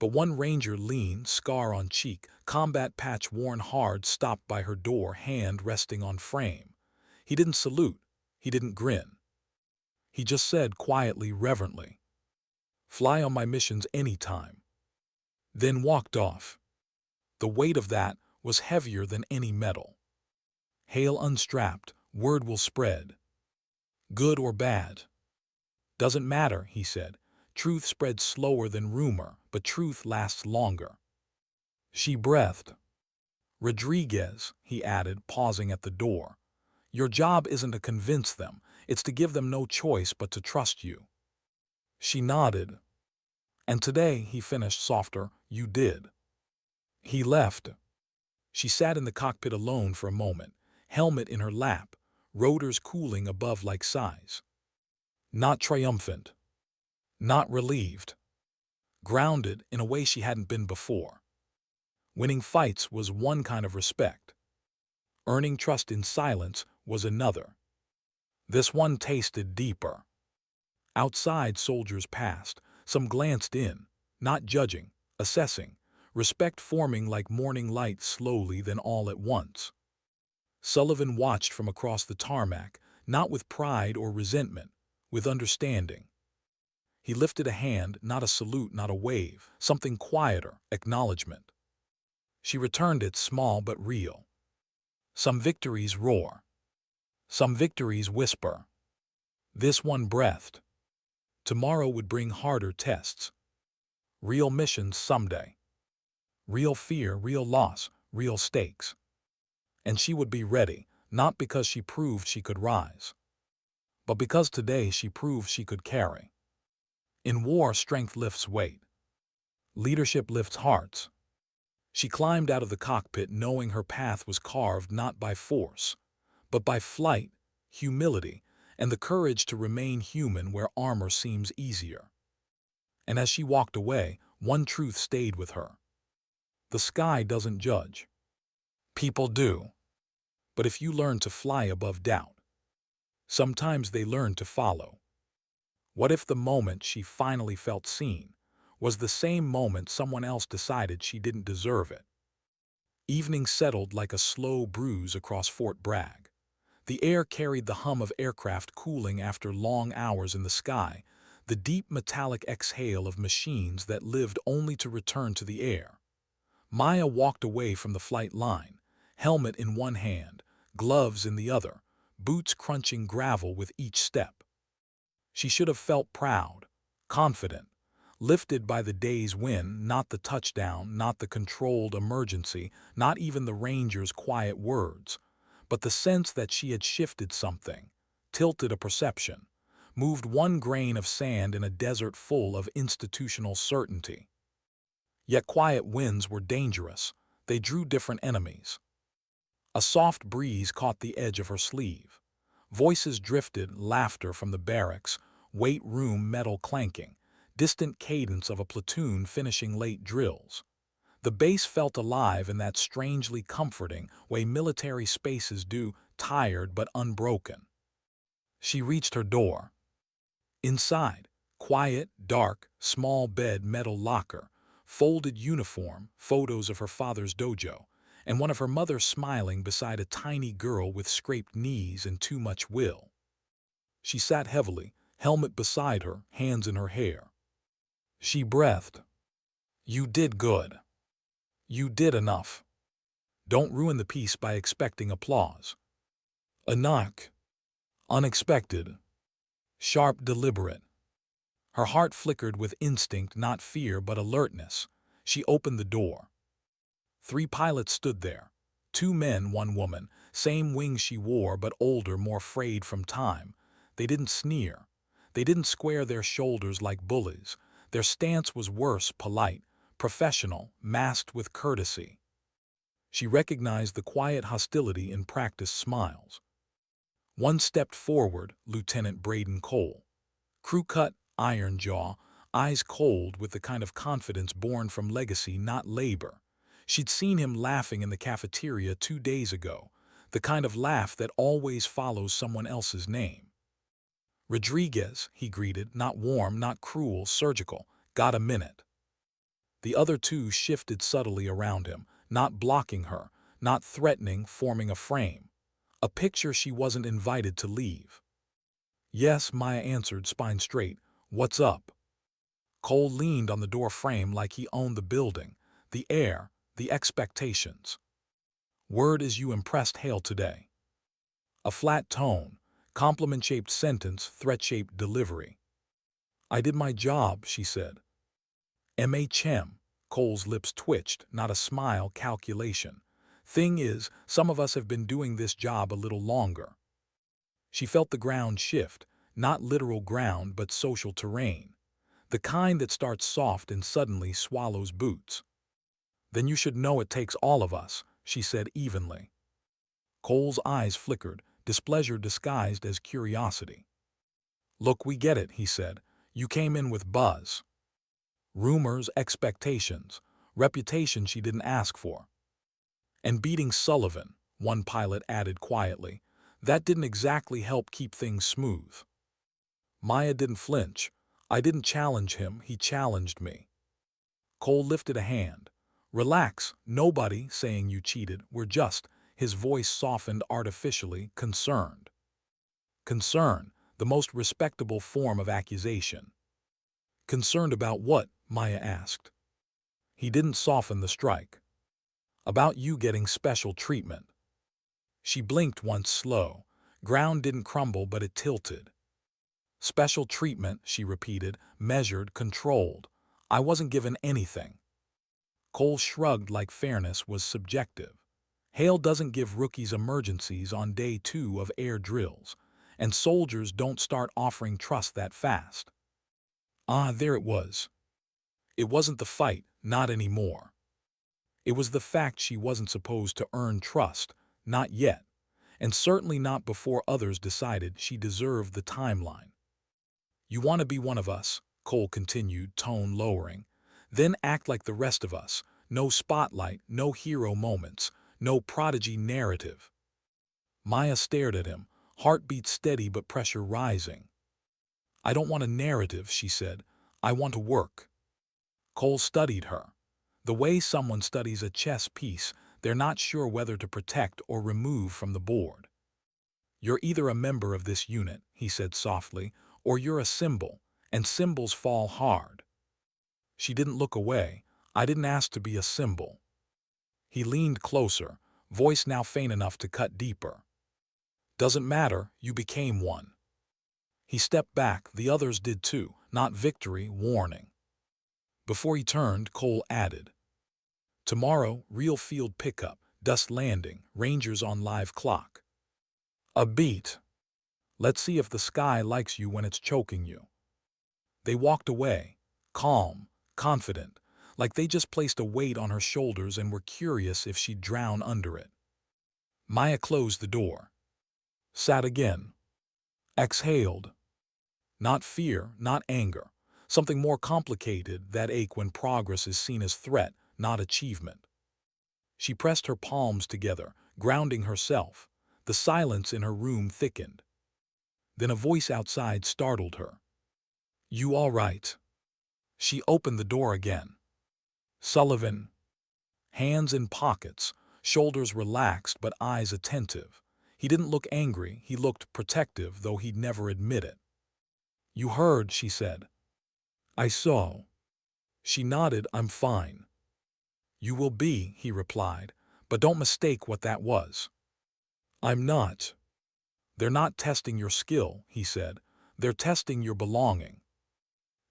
But one ranger leaned, scar on cheek, combat patch worn hard, stopped by her door, hand resting on frame. He didn't salute. He didn't grin. He just said quietly, reverently, "Fly on my missions anytime." Then walked off. The weight of that was heavier than any medal. Hale unstrapped. Word will spread. Good or bad? Doesn't matter, he said. Truth spreads slower than rumor, but truth lasts longer. She breathed. Rodriguez, he added, pausing at the door. Your job isn't to convince them, it's to give them no choice but to trust you. She nodded. And today, he finished softer, you did. He left. She sat in the cockpit alone for a moment, helmet in her lap, rotors cooling above like sighs. Not triumphant. Not relieved. Grounded in a way she hadn't been before. Winning fights was one kind of respect. Earning trust in silence was another. This one tasted deeper. Outside, soldiers passed. Some glanced in, not judging, assessing, respect forming like morning light slowly then all at once. Sullivan watched from across the tarmac, not with pride or resentment, with understanding. He lifted a hand, not a salute, not a wave, something quieter, acknowledgement. She returned it, small but real. Some victories roar. Some victories whisper. This one breathed. Tomorrow would bring harder tests. Real missions someday. Real fear, real loss, real stakes. And she would be ready, not because she proved she could rise, but because today she proved she could carry. In war, strength lifts weight. Leadership lifts hearts. She climbed out of the cockpit knowing her path was carved not by force, but by flight, humility, and the courage to remain human where armor seems easier. And as she walked away, one truth stayed with her. The sky doesn't judge. People do. But if you learn to fly above doubt, sometimes they learn to follow. What if the moment she finally felt seen was the same moment someone else decided she didn't deserve it? Evening settled like a slow bruise across Fort Bragg. The air carried the hum of aircraft cooling after long hours in the sky, the deep metallic exhale of machines that lived only to return to the air. Maya walked away from the flight line, helmet in one hand, gloves in the other, boots crunching gravel with each step. She should have felt proud, confident, lifted by the day's win, not the touchdown, not the controlled emergency, not even the ranger's quiet words, but the sense that she had shifted something, tilted a perception, moved one grain of sand in a desert full of institutional certainty. Yet quiet wins were dangerous. They drew different enemies. A soft breeze caught the edge of her sleeve. Voices drifted, laughter from the barracks, weight room metal clanking, distant cadence of a platoon finishing late drills. The base felt alive in that strangely comforting way military spaces do, tired but unbroken. She reached her door. Inside, quiet, dark, small bed, metal locker, folded uniform, photos of her father's dojo, and one of her mother smiling beside a tiny girl with scraped knees and too much will. She sat heavily, helmet beside her, hands in her hair. She breathed. You did good. You did enough. Don't ruin the peace by expecting applause. A knock. Unexpected. Sharp, deliberate. Her heart flickered with instinct, not fear but alertness. She opened the door. 3 pilots stood there. 2 men, 1 woman, same wings she wore but older, more frayed from time. They didn't sneer. They didn't square their shoulders like bullies. Their stance was worse, polite, professional, masked with courtesy. She recognized the quiet hostility in practiced smiles. One stepped forward, Lieutenant Braden Cole. Crew-cut, iron jaw, eyes cold with the kind of confidence born from legacy, not labor. She'd seen him laughing in the cafeteria 2 days ago, the kind of laugh that always follows someone else's name. Rodriguez, he greeted, not warm, not cruel, surgical. Got a minute. The other 2 shifted subtly around him, not blocking her, not threatening, forming a frame. A picture she wasn't invited to leave. Yes, Maya answered, spine straight. What's up? Cole leaned on the door frame like he owned the building, the air, the expectations. Word is you impressed Hale today. A flat tone, Compliment-shaped sentence, threat-shaped delivery. I did my job, she said. M.H.M. Cole's lips twitched, not a smile, calculation. Thing is, some of us have been doing this job a little longer. She felt the ground shift, not literal ground but social terrain. The kind that starts soft and suddenly swallows boots. Then you should know it takes all of us, she said evenly. Cole's eyes flickered, displeasure disguised as curiosity. Look, we get it, he said. You came in with buzz. Rumors, expectations, reputation she didn't ask for. And beating Sullivan, one pilot added quietly, that didn't exactly help keep things smooth. Maya didn't flinch. I didn't challenge him, he challenged me. Cole lifted a hand. Relax, nobody saying you cheated, we're just, his voice softened artificially, concerned. Concern, the most respectable form of accusation. Concerned about what? Maya asked. He didn't soften the strike. About you getting special treatment. She blinked once slow. Ground didn't crumble but it tilted. Special treatment, she repeated, measured, controlled. I wasn't given anything. Cole shrugged like fairness was subjective. Hale doesn't give rookies emergencies on day 2 of air drills, and soldiers don't start offering trust that fast. Ah, there it was. It wasn't the fight, not anymore. It was the fact she wasn't supposed to earn trust, not yet, and certainly not before others decided she deserved the timeline. You want to be one of us, Cole continued, tone lowering, then act like the rest of us. No spotlight, no hero moments, no prodigy narrative. Maya stared at him, heartbeat steady but pressure rising. I don't want a narrative, she said. I want to work. Cole studied her. The way someone studies a chess piece, they're not sure whether to protect or remove from the board. You're either a member of this unit, he said softly, or you're a symbol, and symbols fall hard. She didn't look away. I didn't ask to be a symbol. He leaned closer, voice now faint enough to cut deeper. Doesn't matter, you became one. He stepped back, the others did too, not victory, warning. Before he turned, Cole added, tomorrow, real field pickup, dust landing, Rangers on live clock. A beat. Let's see if the sky likes you when it's choking you. They walked away, calm, confident, like they just placed a weight on her shoulders and were curious if she'd drown under it. Maya closed the door. Sat again. Exhaled. Not fear, not anger. Something more complicated, that ache when progress is seen as threat, not achievement. She pressed her palms together, grounding herself. The silence in her room thickened. Then a voice outside startled her. You all right? She opened the door again. Sullivan. Hands in pockets, shoulders relaxed but eyes attentive. He didn't look angry, he looked protective, though he'd never admit it. You heard, she said. I saw. She nodded, I'm fine. You will be, he replied, but don't mistake what that was. I'm not. They're not testing your skill, he said. They're testing your belonging.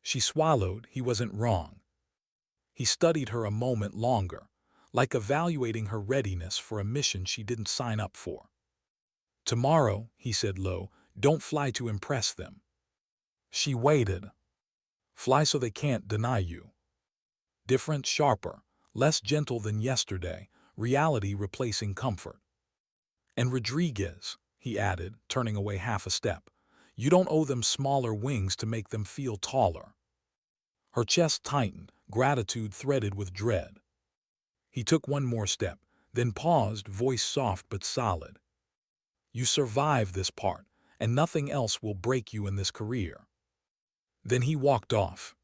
She swallowed, he wasn't wrong. He studied her a moment longer, like evaluating her readiness for a mission she didn't sign up for. Tomorrow, he said low, don't fly to impress them. She waited. Fly so they can't deny you. Different, sharper, less gentle than yesterday, reality replacing comfort. And Rodriguez, he added, turning away half a step, you don't owe them smaller wings to make them feel taller. Her chest tightened, gratitude threaded with dread. He took one more step, then paused, voice soft but solid. You survive this part, and nothing else will break you in this career. Then he walked off,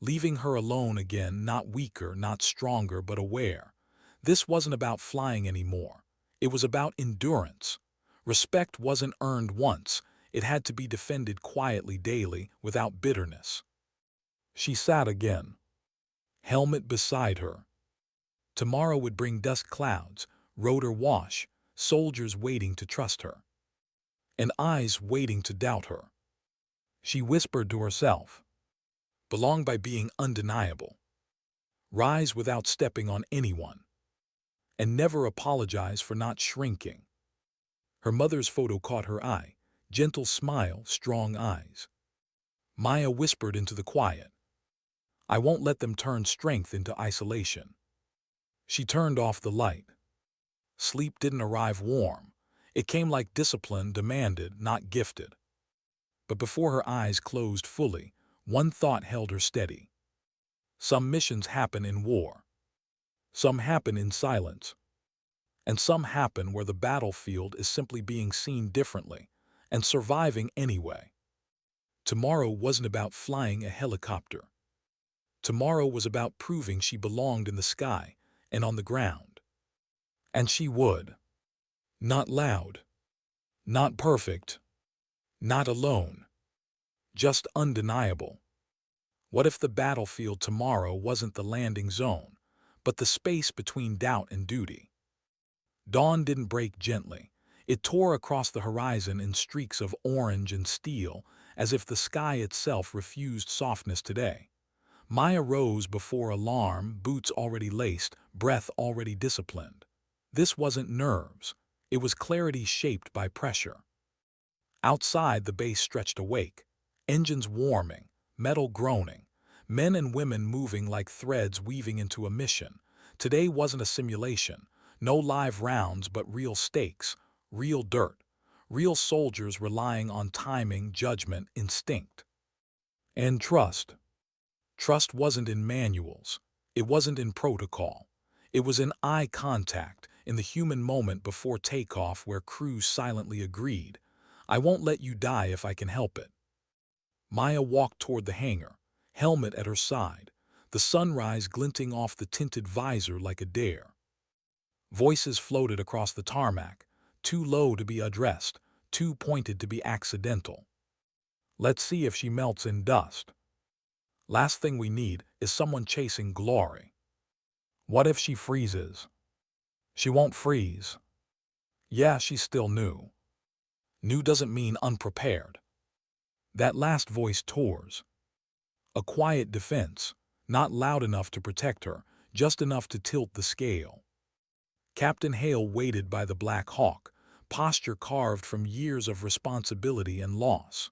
leaving her alone again, not weaker, not stronger, but aware. This wasn't about flying anymore. It was about endurance. Respect wasn't earned once. It had to be defended quietly daily, without bitterness. She sat again, helmet beside her. Tomorrow would bring dust clouds, rotor wash, soldiers waiting to trust her. and eyes waiting to doubt her. She whispered to herself, "Belong by being undeniable. Rise without stepping on anyone. And never apologize for not shrinking." Her mother's photo caught her eye. Gentle smile, strong eyes. Maya whispered into the quiet, "I won't let them turn strength into isolation." She turned off the light. Sleep didn't arrive warm. It came like discipline demanded, not gifted. But before her eyes closed fully, one thought held her steady. Some missions happen in war. Some happen in silence. And some happen where the battlefield is simply being seen differently and surviving anyway. Tomorrow wasn't about flying a helicopter. Tomorrow was about proving she belonged in the sky and on the ground. And she would. Not loud. Not perfect. Not alone. Just undeniable. What if the battlefield tomorrow wasn't the landing zone, but the space between doubt and duty? Dawn didn't break gently. It tore across the horizon in streaks of orange and steel, as if the sky itself refused softness today. Maya rose before alarm, boots already laced, breath already disciplined. This wasn't nerves. It was clarity shaped by pressure. Outside, the base stretched awake, engines warming, metal groaning, men and women moving like threads weaving into a mission. Today wasn't a simulation, no live rounds but real stakes, real dirt, real soldiers relying on timing, judgment, instinct. And trust. Trust wasn't in manuals. It wasn't in protocol. It was in eye contact, in the human moment before takeoff where crews silently agreed, "I won't let you die if I can help it." Maya walked toward the hangar, helmet at her side, the sunrise glinting off the tinted visor like a dare. Voices floated across the tarmac, too low to be addressed, too pointed to be accidental. "Let's see if she melts in dust. Last thing we need is someone chasing glory. What if she freezes?" "She won't freeze." "Yeah, she's still new." "New doesn't mean unprepared." That last voice tores. A quiet defense, not loud enough to protect her, just enough to tilt the scale. Captain Hale waited by the Black Hawk, posture carved from years of responsibility and loss.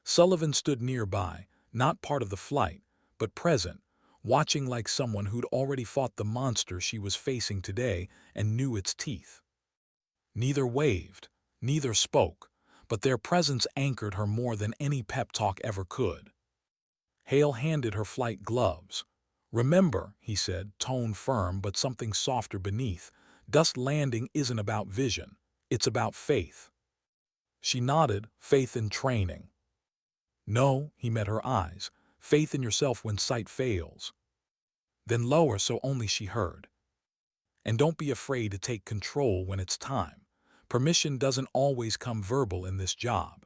Sullivan stood nearby, not part of the flight, but present, watching like someone who'd already fought the monster she was facing today and knew its teeth. Neither waved, neither spoke, but their presence anchored her more than any pep talk ever could. Hale handed her flight gloves. "Remember," he said, tone firm but something softer beneath, "dust landing isn't about vision, it's about faith." She nodded, "Faith in training." "No," he met her eyes, "faith in yourself when sight fails." Then lower so only she heard. "And don't be afraid to take control when it's time. Permission doesn't always come verbal in this job."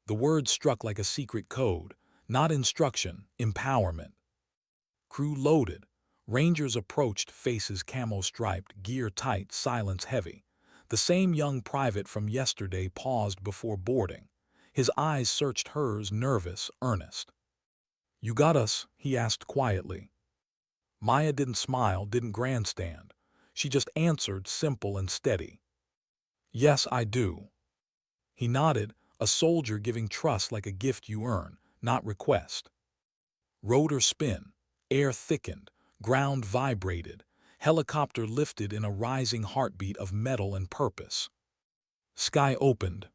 The words struck like a secret code, not instruction, empowerment. Crew loaded. Rangers approached, faces camo-striped, gear tight, silence heavy. The same young private from yesterday paused before boarding. His eyes searched hers, nervous, earnest. "You got us?" he asked quietly. Maya didn't smile, didn't grandstand. She just answered, simple and steady. "Yes, I do." He nodded, a soldier giving trust like a gift you earn, not request. Rotor spin, air thickened, ground vibrated, helicopter lifted in a rising heartbeat of metal and purpose. Sky opened.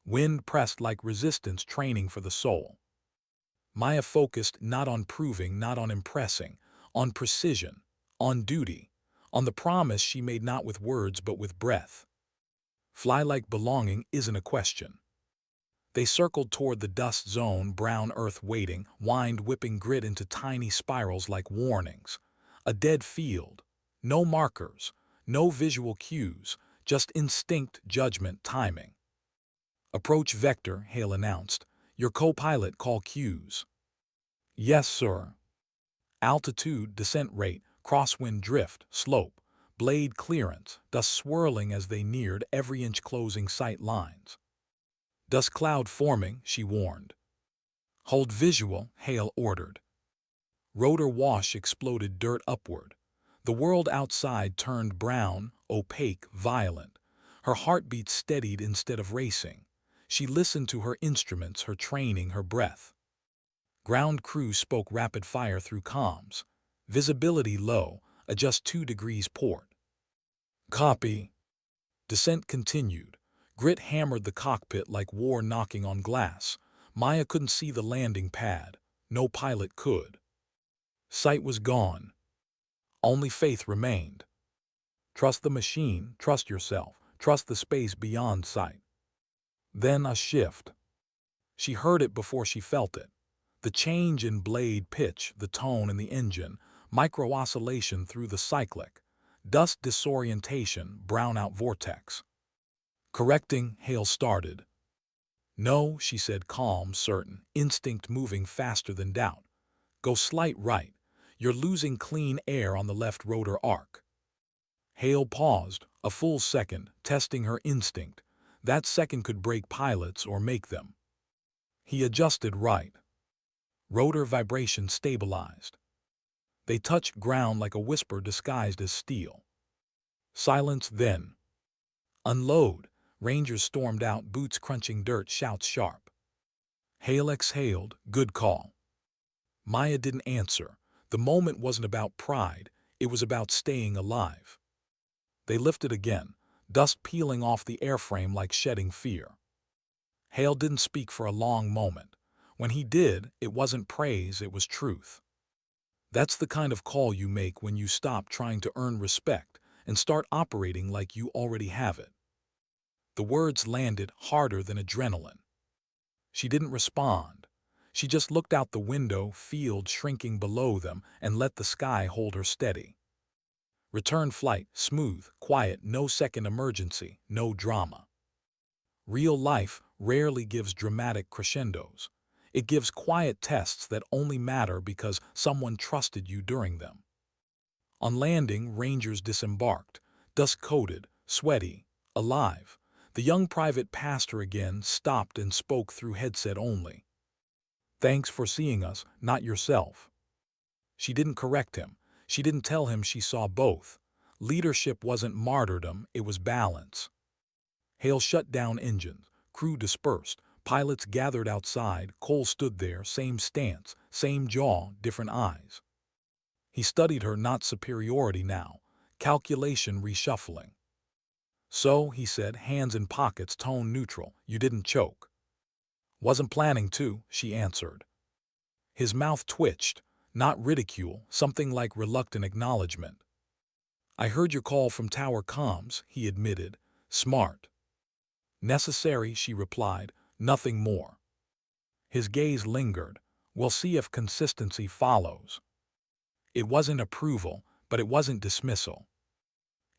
Wind pressed like resistance training for the soul. Maya focused not on proving, not on impressing, on precision, on duty, on the promise she made not with words but with breath. Fly like belonging isn't a question. They circled toward the dust zone, brown earth waiting, wind whipping grit into tiny spirals like warnings. A dead field. No markers, no visual cues, just instinct, judgment, timing. "Approach vector," Hale announced. "Your co-pilot call cues." "Yes, sir." Altitude, descent rate, crosswind drift, slope, blade clearance, dust swirling as they neared, every inch closing sight lines. Dust cloud forming, she warned. Hold visual, Hale ordered. Rotor wash exploded dirt upward. The world outside turned brown, opaque, violent. Her heartbeat steadied instead of racing. She listened to her instruments, her training, her breath. Ground crew spoke rapid fire through comms. Visibility low, adjust 2 degrees port. Copy. Descent continued. Grit hammered the cockpit like war knocking on glass. Maya couldn't see the landing pad. No pilot could. Sight was gone. Only faith remained. Trust the machine, trust yourself, trust the space beyond sight. Then a shift. She heard it before she felt it. The change in blade pitch, the tone in the engine, micro-oscillation through the cyclic, dust disorientation, brownout vortex. Correcting, Hale started. No, she said, calm, certain, instinct moving faster than doubt. Go slight right. You're losing clean air on the left rotor arc. Hale paused, a full second, testing her instinct. That second could break pilots or make them. He adjusted right. Rotor vibration stabilized. They touched ground like a whisper disguised as steel. Silence then. Unload. Rangers stormed out, boots crunching dirt, shouts sharp. Hale exhaled, good call. Maya didn't answer. The moment wasn't about pride, it was about staying alive. They lifted again, dust peeling off the airframe like shedding fear. Hale didn't speak for a long moment. When he did, it wasn't praise, it was truth. That's the kind of call you make when you stop trying to earn respect and start operating like you already have it. The words landed harder than adrenaline. She didn't respond. She just looked out the window, field shrinking below them, and let the sky hold her steady. Return flight, smooth, quiet, no second emergency, no drama. Real life rarely gives dramatic crescendos. It gives quiet tests that only matter because someone trusted you during them. On landing, Rangers disembarked, dust-coated, sweaty, alive. The young private passed her again, stopped and spoke through headset only. Thanks for seeing us, not yourself. She didn't correct him. She didn't tell him she saw both. Leadership wasn't martyrdom, it was balance. Hale shut down engines. Crew dispersed. Pilots gathered outside. Cole stood there, same stance, same jaw, different eyes. He studied her, not superiority now. Calculation reshuffling. So, he said, hands in pockets, tone neutral, you didn't choke. Wasn't planning to, she answered. His mouth twitched, not ridicule, something like reluctant acknowledgement. I heard your call from tower comms, he admitted. Smart. Necessary, she replied, nothing more. His gaze lingered. We'll see if consistency follows. It wasn't approval, but it wasn't dismissal.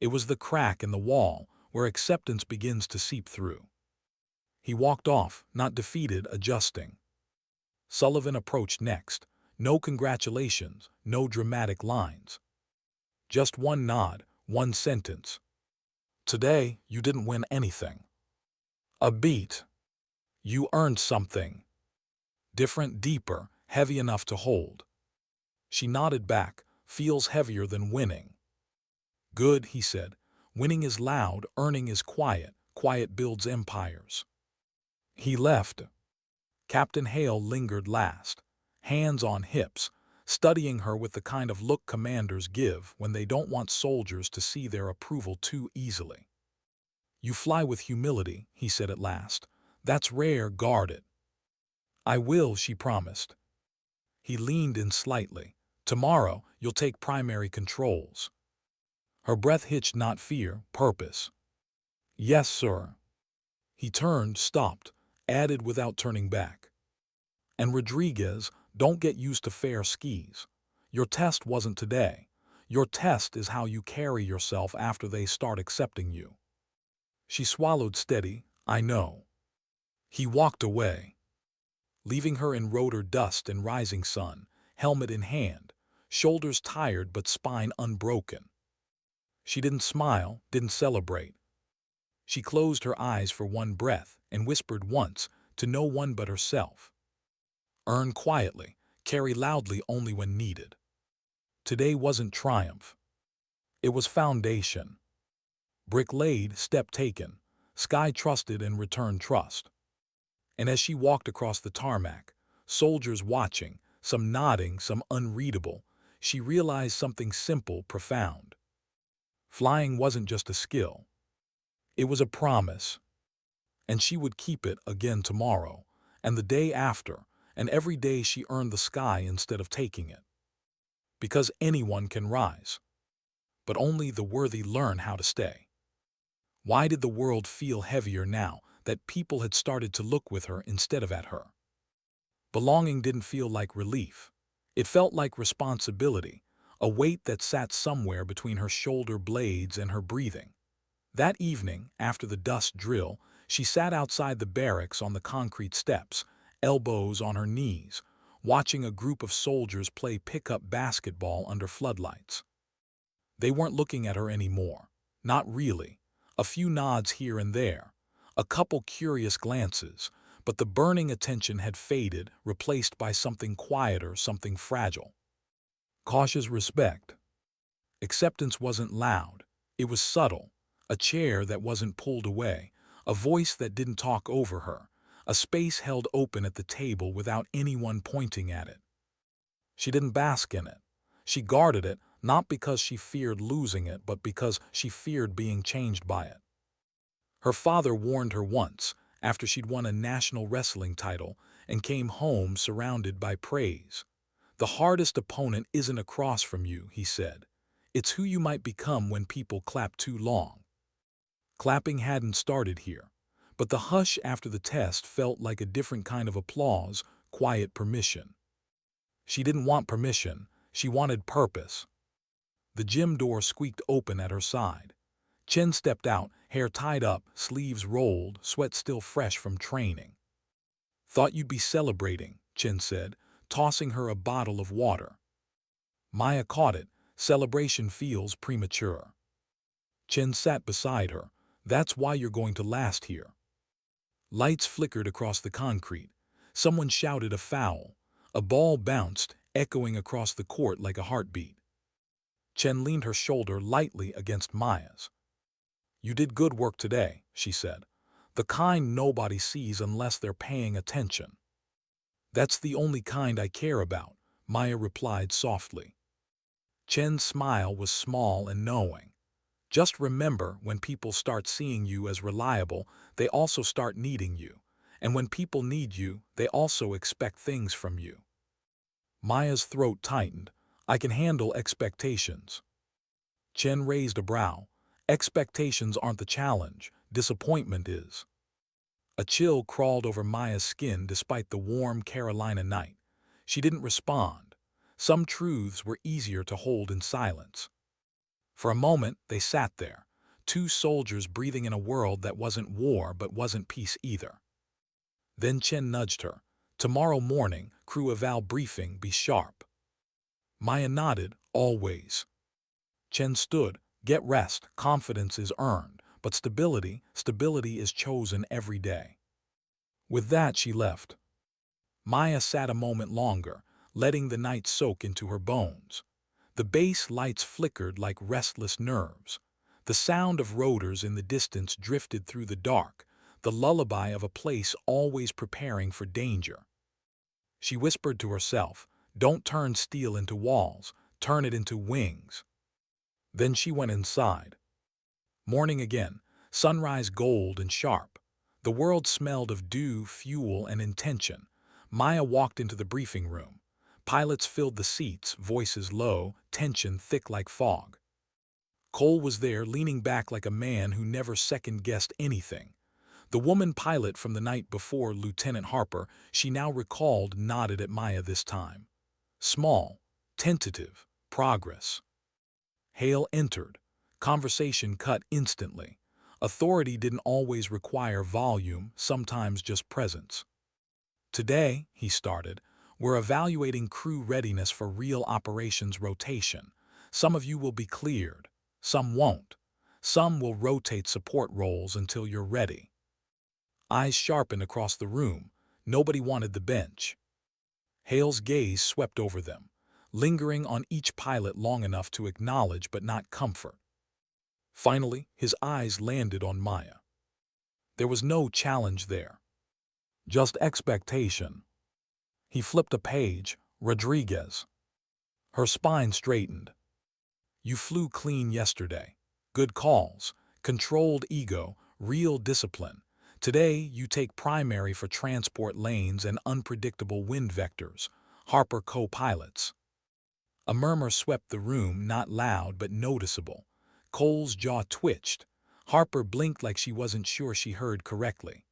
It was the crack in the wall where acceptance begins to seep through. He walked off, not defeated, adjusting. Sullivan approached next. No congratulations, no dramatic lines. Just one nod, one sentence. Today, you didn't win anything. A beat. You earned something. Different, deeper, heavy enough to hold. She nodded back, feels heavier than winning. Good, he said. Winning is loud, earning is quiet. Quiet builds empires. He left. Captain Hale lingered last, hands on hips, studying her with the kind of look commanders give when they don't want soldiers to see their approval too easily. You fly with humility, he said at last. That's rare, guard it. I will, she promised. He leaned in slightly. Tomorrow, you'll take primary controls. Her breath hitched, not fear, purpose. Yes, sir. He turned, stopped, added without turning back. And Rodriguez, don't get used to fair skis. Your test wasn't today. Your test is how you carry yourself after they start accepting you. She swallowed steady, I know. He walked away, leaving her in rotor dust and rising sun, helmet in hand, shoulders tired but spine unbroken. She didn't smile, didn't celebrate. She closed her eyes for one breath and whispered once, to no one but herself. Earn quietly, carry loudly only when needed. Today wasn't triumph. It was foundation. Brick laid, step taken. Sky trusted and returned trust. And as she walked across the tarmac, soldiers watching, some nodding, some unreadable, she realized something simple, profound. Flying wasn't just a skill. It was a promise. And she would keep it again tomorrow, and the day after, and every day she earned the sky instead of taking it. Because anyone can rise, but only the worthy learn how to stay. Why did the world feel heavier now that people had started to look with her instead of at her? Belonging didn't feel like relief. It felt like responsibility, a weight that sat somewhere between her shoulder blades and her breathing. That evening, after the dust drill, she sat outside the barracks on the concrete steps, elbows on her knees, watching a group of soldiers play pickup basketball under floodlights. They weren't looking at her anymore. Not really. A few nods here and there, a couple curious glances, but the burning attention had faded, replaced by something quieter, something fragile. Cautious respect. Acceptance wasn't loud. It was subtle. A chair that wasn't pulled away, a voice that didn't talk over her, a space held open at the table without anyone pointing at it. She didn't bask in it. She guarded it, not because she feared losing it, but because she feared being changed by it. Her father warned her once, after she'd won a national wrestling title and came home surrounded by praise. The hardest opponent isn't across from you, he said. It's who you might become when people clap too long. Clapping hadn't started here, but the hush after the test felt like a different kind of applause, quiet permission. She didn't want permission, she wanted purpose. The gym door squeaked open at her side. Chen stepped out, hair tied up, sleeves rolled, sweat still fresh from training. Thought you'd be celebrating, Chen said, tossing her a bottle of water. Maya caught it. Celebration feels premature. Chen sat beside her. That's why you're going to last here. Lights flickered across the concrete. Someone shouted a foul. A ball bounced, echoing across the court like a heartbeat. Chen leaned her shoulder lightly against Maya's. You did good work today, she said. The kind nobody sees unless they're paying attention. That's the only kind I care about, Maya replied softly. Chen's smile was small and knowing. Just remember, when people start seeing you as reliable, they also start needing you. And when people need you, they also expect things from you. Maya's throat tightened. I can handle expectations. Chen raised a brow. Expectations aren't the challenge. Disappointment is. A chill crawled over Maya's skin despite the warm Carolina night. She didn't respond. Some truths were easier to hold in silence. For a moment, they sat there, two soldiers breathing in a world that wasn't war but wasn't peace either. Then Chen nudged her. Tomorrow morning, crew eval briefing, be sharp. Maya nodded, always. Chen stood. Get rest, confidence is earned, but stability is chosen every day. With that, she left. Maya sat a moment longer, letting the night soak into her bones. The base lights flickered like restless nerves. The sound of rotors in the distance drifted through the dark, the lullaby of a place always preparing for danger. She whispered to herself, don't turn steel into walls, turn it into wings. Then she went inside. Morning again, sunrise gold and sharp. The world smelled of dew, fuel, and intention. Maya walked into the briefing room. Pilots filled the seats, voices low, tension thick like fog. Cole was there, leaning back like a man who never second-guessed anything. The woman pilot from the night before, Lieutenant Harper, she now recalled, nodded at Maya this time. Small, tentative, progress. Hale entered. Conversation cut instantly. Authority didn't always require volume, sometimes just presence. Today, he started, we're evaluating crew readiness for real operations rotation. Some of you will be cleared. Some won't. Some will rotate support roles until you're ready. Eyes sharpened across the room. Nobody wanted the bench. Hale's gaze swept over them, lingering on each pilot long enough to acknowledge but not comfort. Finally, his eyes landed on Maya. There was no challenge there, just expectation. He flipped a page. Rodriguez. Her spine straightened. You flew clean yesterday. Good calls, controlled ego, real discipline. Today, you take primary for transport lanes and unpredictable wind vectors. Harper co-pilots. A murmur swept the room, not loud but noticeable. Cole's jaw twitched. Harper blinked like she wasn't sure she heard correctly.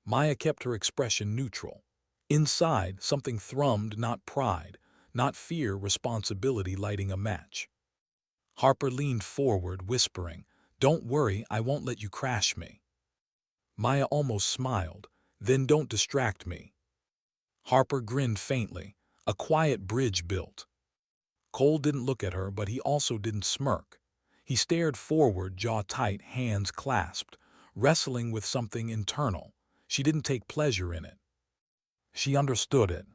Maya kept her expression neutral. Inside, something thrummed, not pride, not fear, responsibility lighting a match. Harper leaned forward, whispering, "Don't worry, I won't let you crash me." Maya almost smiled, "Then don't distract me." Harper grinned faintly. A quiet bridge built. Cole didn't look at her, but he also didn't smirk. He stared forward, jaw tight, hands clasped, wrestling with something internal. She didn't take pleasure in it. She understood it.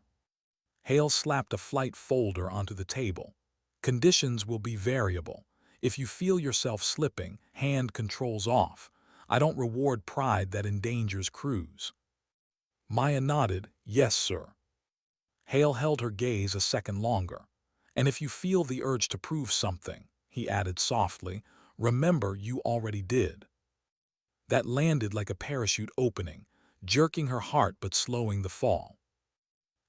Hale slapped a flight folder onto the table. Conditions will be variable. If you feel yourself slipping, hand controls off. I don't reward pride that endangers crews. Maya nodded, "Yes, sir." Hale held her gaze a second longer. "And if you feel the urge to prove something," he added softly, "remember you already did." That landed like a parachute opening, jerking her heart but slowing the fall.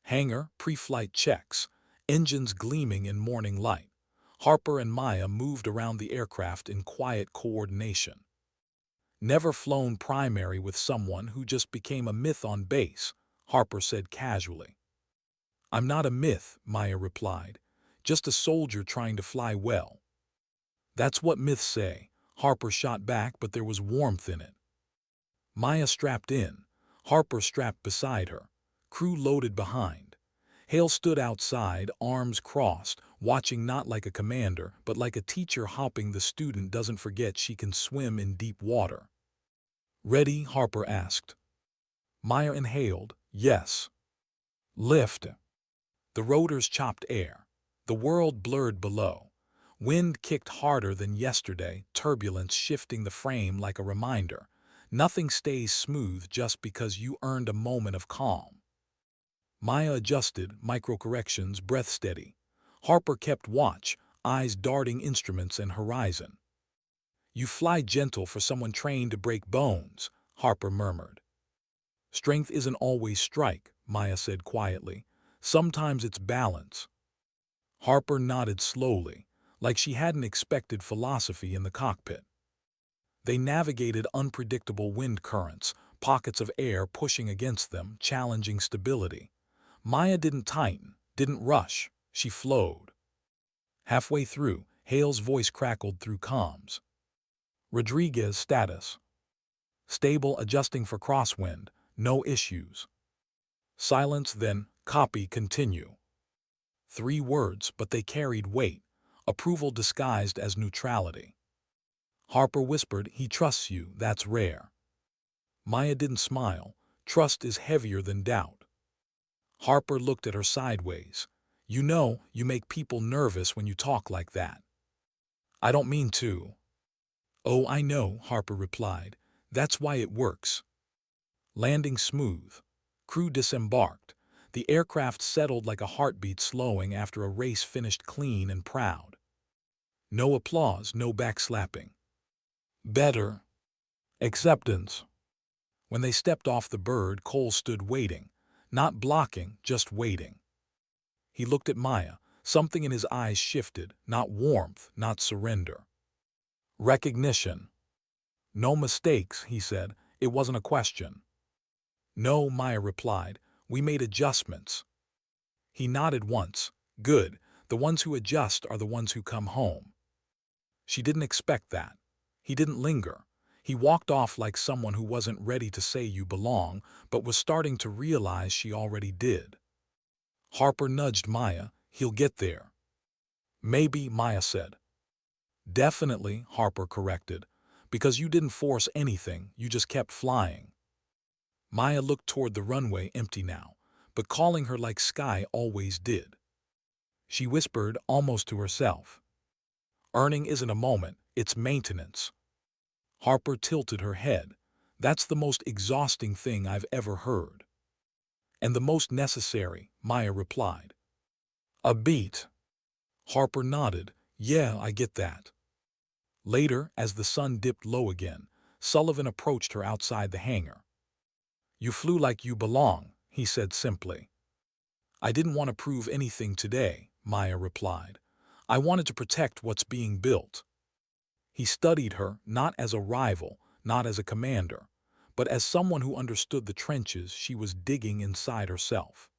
Hangar, pre-flight checks, engines gleaming in morning light. Harper and Maya moved around the aircraft in quiet coordination. "Never flown primary with someone who just became a myth on base," Harper said casually. "I'm not a myth," Maya replied. "Just a soldier trying to fly well." "That's what myths say," Harper shot back, but there was warmth in it. Maya strapped in. Harper strapped beside her. Crew loaded behind. Hale stood outside, arms crossed, watching not like a commander, but like a teacher hopping the student doesn't forget she can swim in deep water. "Ready?" Harper asked. Maya inhaled, "Yes." "Lift." The rotors chopped air. The world blurred below. Wind kicked harder than yesterday, turbulence shifting the frame like a reminder. Nothing stays smooth just because you earned a moment of calm. Maya adjusted, micro-corrections, breath steady. Harper kept watch, eyes darting instruments and horizon. "You fly gentle for someone trained to break bones," Harper murmured. "Strength isn't always strike," Maya said quietly. "Sometimes it's balance." Harper nodded slowly, like she hadn't expected philosophy in the cockpit. They navigated unpredictable wind currents, pockets of air pushing against them, challenging stability. Maya didn't tighten, didn't rush. She flowed. Halfway through, Hale's voice crackled through comms. "Rodriguez status. Stable, adjusting for crosswind. No issues." Silence, then, "Copy, continue." 3 words, but they carried weight. Approval disguised as neutrality. Harper whispered, "He trusts you, that's rare." Maya didn't smile. Trust is heavier than doubt. Harper looked at her sideways. "You know, you make people nervous when you talk like that." "I don't mean to." "Oh, I know," Harper replied. "That's why it works." Landing smooth. Crew disembarked. The aircraft settled like a heartbeat slowing after a race finished clean and proud. No applause, no backslapping. Better. Acceptance. When they stepped off the bird, Cole stood waiting. Not blocking, just waiting. He looked at Maya. Something in his eyes shifted, not warmth, not surrender. Recognition. "No mistakes," he said. "It wasn't a question." "No," Maya replied. "We made adjustments." He nodded once. "Good. The ones who adjust are the ones who come home." She didn't expect that. He didn't linger. He walked off like someone who wasn't ready to say you belong, but was starting to realize she already did. Harper nudged Maya. "He'll get there." "Maybe," Maya said. Definitely, Harper corrected. Because you didn't force anything, you just kept flying. Maya looked toward the runway, empty now, but calling her like Sky always did. She whispered almost to herself. Earning isn't a moment, it's maintenance. Harper tilted her head. That's the most exhausting thing I've ever heard. And the most necessary, Maya replied. A beat. Harper nodded. Yeah, I get that. Later, as the sun dipped low again, Sullivan approached her outside the hangar. You flew like you belong, he said simply. I didn't want to prove anything today, Maya replied. I wanted to protect what's being built. He studied her not as a rival, not as a commander, but as someone who understood the trenches she was digging inside herself.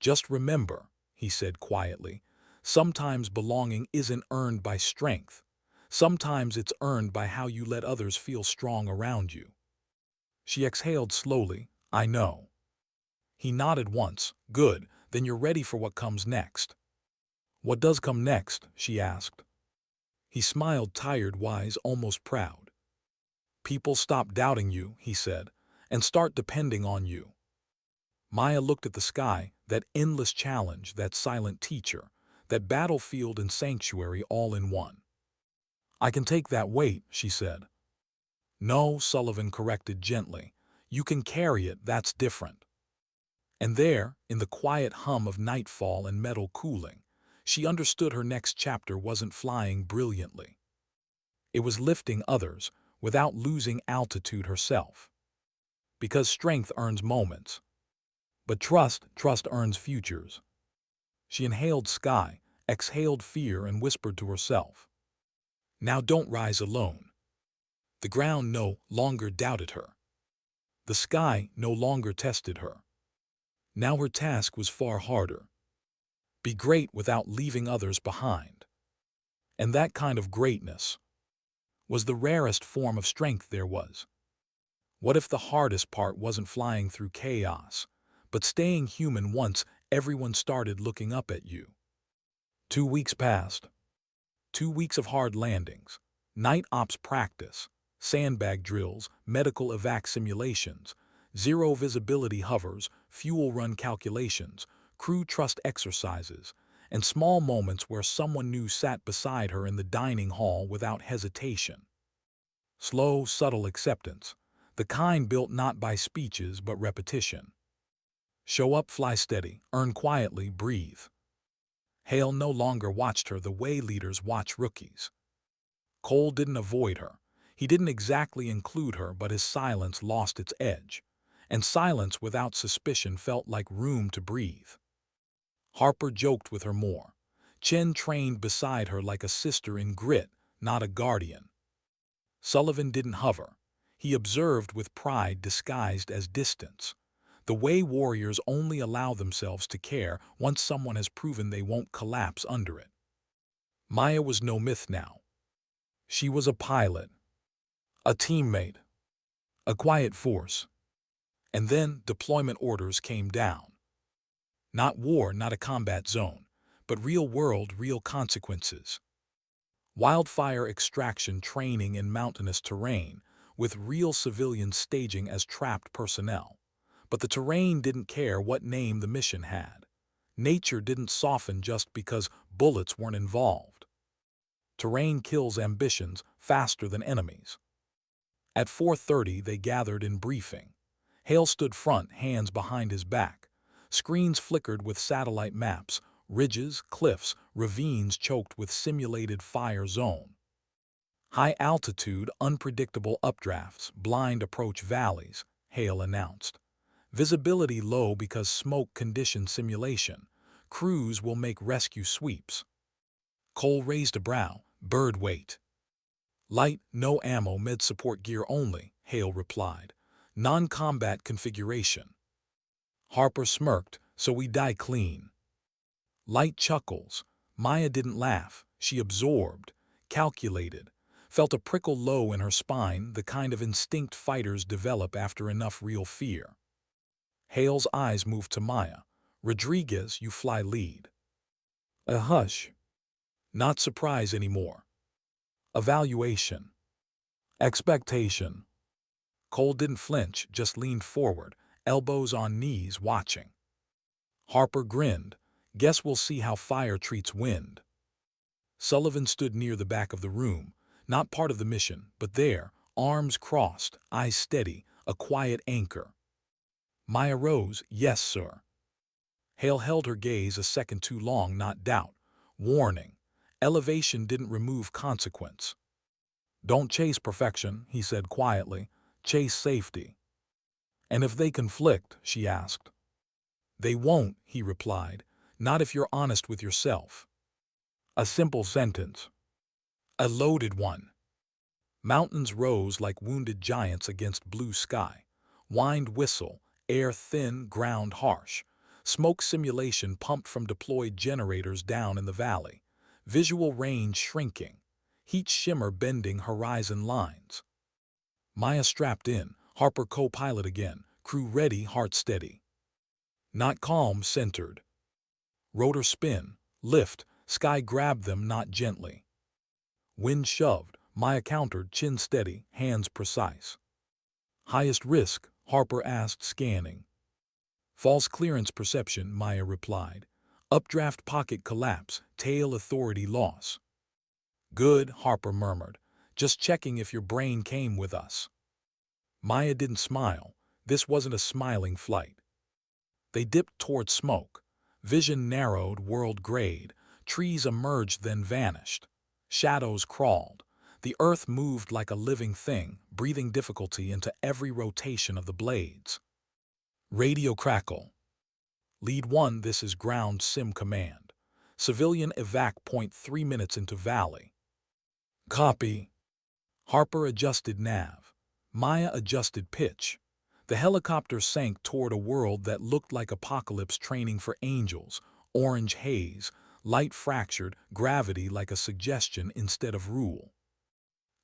Just remember, he said quietly, sometimes belonging isn't earned by strength. Sometimes it's earned by how you let others feel strong around you. She exhaled slowly. I know. He nodded once. Good, then you're ready for what comes next. What does come next? She asked. He smiled, tired, wise, almost proud. People stop doubting you, he said, and start depending on you. Maya looked at the sky, that endless challenge, that silent teacher, that battlefield and sanctuary all in one. I can take that weight, she said. No, Sullivan corrected gently. You can carry it, that's different. And there, in the quiet hum of nightfall and metal cooling, she understood her next chapter wasn't flying brilliantly. It was lifting others without losing altitude herself. Because strength earns moments. But trust earns futures. She inhaled sky, exhaled fear, and whispered to herself. Now don't rise alone. The ground no longer doubted her. The sky no longer tested her. Now her task was far harder. Be great without leaving others behind. And that kind of greatness was the rarest form of strength there was. What if the hardest part wasn't flying through chaos, but staying human once everyone started looking up at you? 2 weeks passed. 2 weeks of hard landings, night ops practice, sandbag drills, medical evac simulations, zero visibility hovers, fuel run calculations, crew trust exercises, and small moments where someone new sat beside her in the dining hall without hesitation. Slow, subtle acceptance, the kind built not by speeches but repetition. Show up, fly steady, earn quietly, breathe. Hale no longer watched her the way leaders watch rookies. Cole didn't avoid her. He didn't exactly include her, but his silence lost its edge. And silence without suspicion felt like room to breathe. Harper joked with her more. Chen trained beside her like a sister in grit, not a guardian. Sullivan didn't hover. He observed with pride disguised as distance. The way warriors only allow themselves to care once someone has proven they won't collapse under it. Maya was no myth now. She was a pilot, a teammate, a quiet force. And then deployment orders came down. Not war, not a combat zone, but real world, real consequences. Wildfire extraction training in mountainous terrain, with real civilians staging as trapped personnel. But the terrain didn't care what name the mission had. Nature didn't soften just because bullets weren't involved. Terrain kills ambitions faster than enemies. At 4:30 they gathered in briefing. Hale stood front, hands behind his back. Screens flickered with satellite maps, ridges, cliffs, ravines choked with simulated fire zone. High altitude, unpredictable updrafts, blind approach valleys, Hale announced. Visibility low because smoke conditioned simulation. Crews will make rescue sweeps. Cole raised a brow. Bird weight. Light, no ammo, med support gear only, Hale replied. Non-combat configuration. Harper smirked. So we die clean. Light chuckles. Maya didn't laugh. She absorbed, calculated, felt a prickle low in her spine, the kind of instinct fighters develop after enough real fear. Hale's eyes moved to Maya. Rodriguez, you fly lead. A hush. Not surprise anymore. Evaluation. Expectation. Cole didn't flinch, just leaned forward, elbows on knees, watching. Harper grinned. Guess we'll see how fire treats wind. Sullivan stood near the back of the room, not part of the mission, but there, arms crossed, eyes steady, a quiet anchor. Maya rose. Yes, sir. Hale held her gaze a second too long, not doubt. Warning. Elevation didn't remove consequence. Don't chase perfection, he said quietly. Chase safety. And if they conflict, she asked. They won't, he replied. Not if you're honest with yourself. A simple sentence. A loaded one. Mountains rose like wounded giants against blue sky. Wind whistle, air thin, ground harsh. Smoke simulation pumped from deployed generators down in the valley. Visual range shrinking. Heat shimmer bending horizon lines. Maya strapped in, Harper co-pilot again, crew ready, heart steady. Not calm, centered. Rotor spin, lift, sky grabbed them not gently. Wind shoved, Maya countered, chin steady, hands precise. Highest risk, Harper asked, scanning. False clearance perception, Maya replied. Updraft pocket collapse, tail authority loss. Good, Harper murmured. Just checking if your brain came with us. Maya didn't smile. This wasn't a smiling flight. They dipped toward smoke. Vision narrowed, world grayed. Trees emerged, then vanished. Shadows crawled. The earth moved like a living thing, breathing difficulty into every rotation of the blades. Radio crackle. Lead 1, this is ground sim command. Civilian evac. 3 minutes into valley. Copy. Harper adjusted nav. Maya adjusted pitch. The helicopter sank toward a world that looked like apocalypse training for angels. Orange haze, light fractured, gravity like a suggestion instead of rule.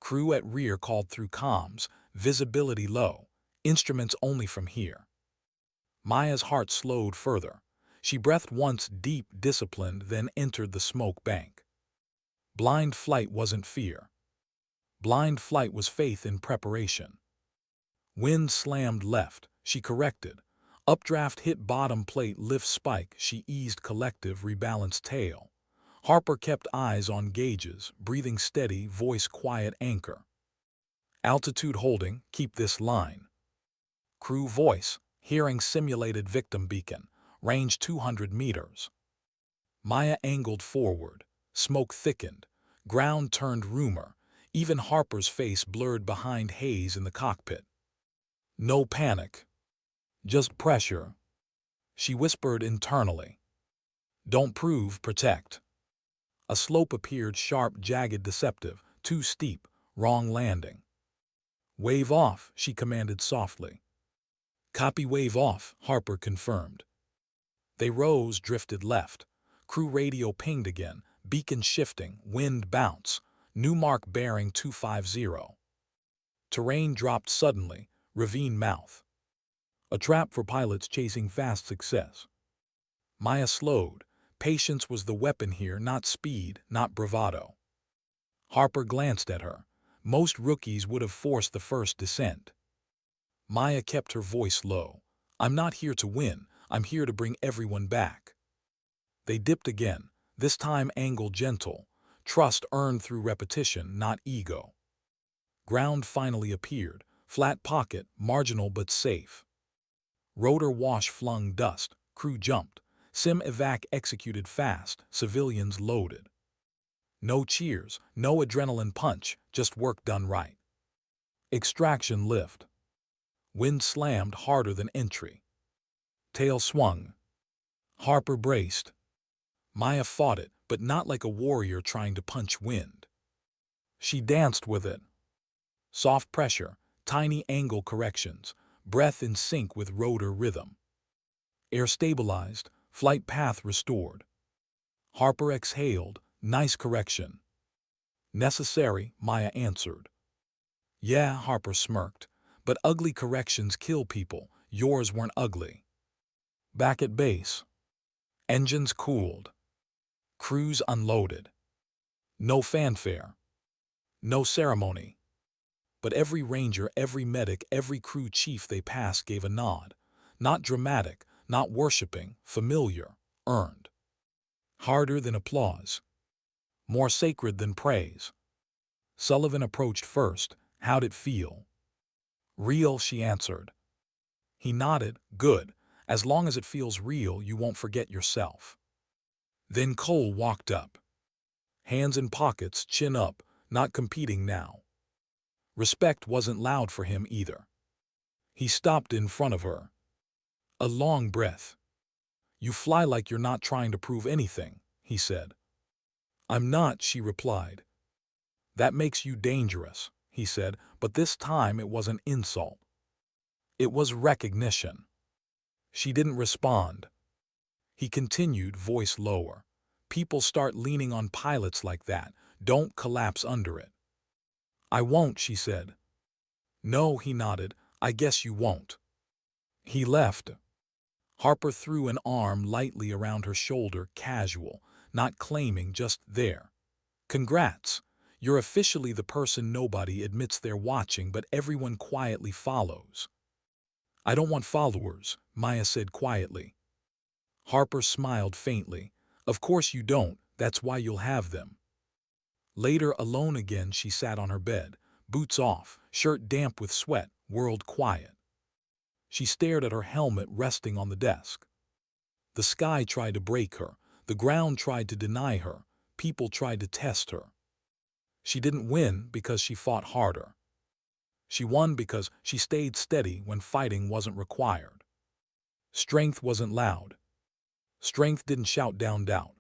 Crew at rear called through comms, visibility low, instruments only from here. Maya's heart slowed further. She breathed once deep, disciplined, then entered the smoke bank. Blind flight wasn't fear. Blind flight was faith in preparation. Wind slammed left, she corrected. Updraft hit bottom plate, lift spike, she eased collective, rebalanced tail. Harper kept eyes on gauges, breathing steady, voice quiet, anchor. Altitude holding, keep this line. Crew voice, hearing simulated victim beacon, range 200 meters. Maya angled forward, smoke thickened, ground turned rumor, even Harper's face blurred behind haze in the cockpit. No panic. Just pressure. She whispered internally. Don't prove, protect. A slope appeared, sharp, jagged, deceptive, too steep, wrong landing. Wave off, she commanded softly. Copy, wave off, Harper confirmed. They rose, drifted left. Crew radio pinged again, beacon shifting, wind bounce, new mark bearing 250. Terrain dropped suddenly, ravine mouth. A trap for pilots chasing fast success. Maya slowed. Patience was the weapon here, not speed, not bravado. Harper glanced at her. Most rookies would have forced the first descent. Maya kept her voice low. I'm not here to win, I'm here to bring everyone back. They dipped again, this time angle gentle. Trust earned through repetition, not ego. Ground finally appeared, flat pocket, marginal but safe. Rotor wash flung dust, crew jumped. Sim evac executed fast, civilians loaded. No cheers, no adrenaline punch, just work done right. Extraction lift. Wind slammed harder than entry. Tail swung. Harper braced. Maya fought it, but not like a warrior trying to punch wind. She danced with it. Soft pressure, tiny angle corrections, breath in sync with rotor rhythm. Air stabilized, flight path restored. Harper exhaled, nice correction. Necessary, Maya answered. Yeah, Harper smirked, but ugly corrections kill people, yours weren't ugly. Back at base. Engines cooled. Crews unloaded. No fanfare. No ceremony. But every ranger, every medic, every crew chief they passed gave a nod. Not dramatic, not worshipping, familiar, earned. Harder than applause. More sacred than praise. Sullivan approached first. How'd it feel? Real, she answered. He nodded. Good. As long as it feels real, you won't forget yourself. Then Cole walked up. Hands in pockets, chin up, not competing now. Respect wasn't loud for him either. He stopped in front of her. A long breath. You fly like you're not trying to prove anything, he said. I'm not, she replied. That makes you dangerous, he said, but this time it was an insult. It was recognition. She didn't respond. He continued, voice lower. People start leaning on pilots like that. Don't collapse under it. I won't, she said. No, he nodded. I guess you won't. He left. Harper threw an arm lightly around her shoulder, casual, not claiming, just there. Congrats. You're officially the person nobody admits they're watching, but everyone quietly follows. I don't want followers, Maya said quietly. Harper smiled faintly. Of course you don't, that's why you'll have them. Later, alone again, she sat on her bed, boots off, shirt damp with sweat, world quiet. She stared at her helmet resting on the desk. The sky tried to break her, the ground tried to deny her, people tried to test her. She didn't win because she fought harder. She won because she stayed steady when fighting wasn't required. Strength wasn't loud. Strength didn't shout down doubt.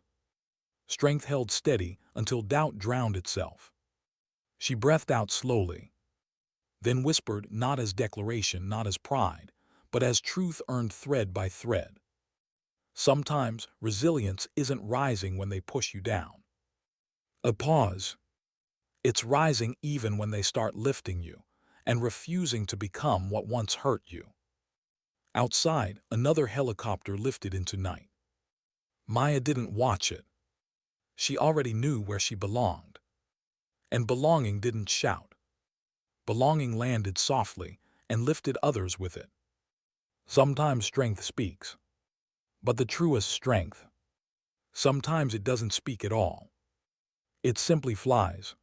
Strength held steady until doubt drowned itself. She breathed out slowly, then whispered, not as declaration, not as pride, but as truth earned thread by thread. Sometimes resilience isn't rising when they push you down. A pause. It's rising even when they start lifting you and refusing to become what once hurt you. Outside, another helicopter lifted into night. Maya didn't watch it. She already knew where she belonged. And belonging didn't shout. Belonging landed softly and lifted others with it. Sometimes strength speaks. But the truest strength, sometimes it doesn't speak at all. It simply flies.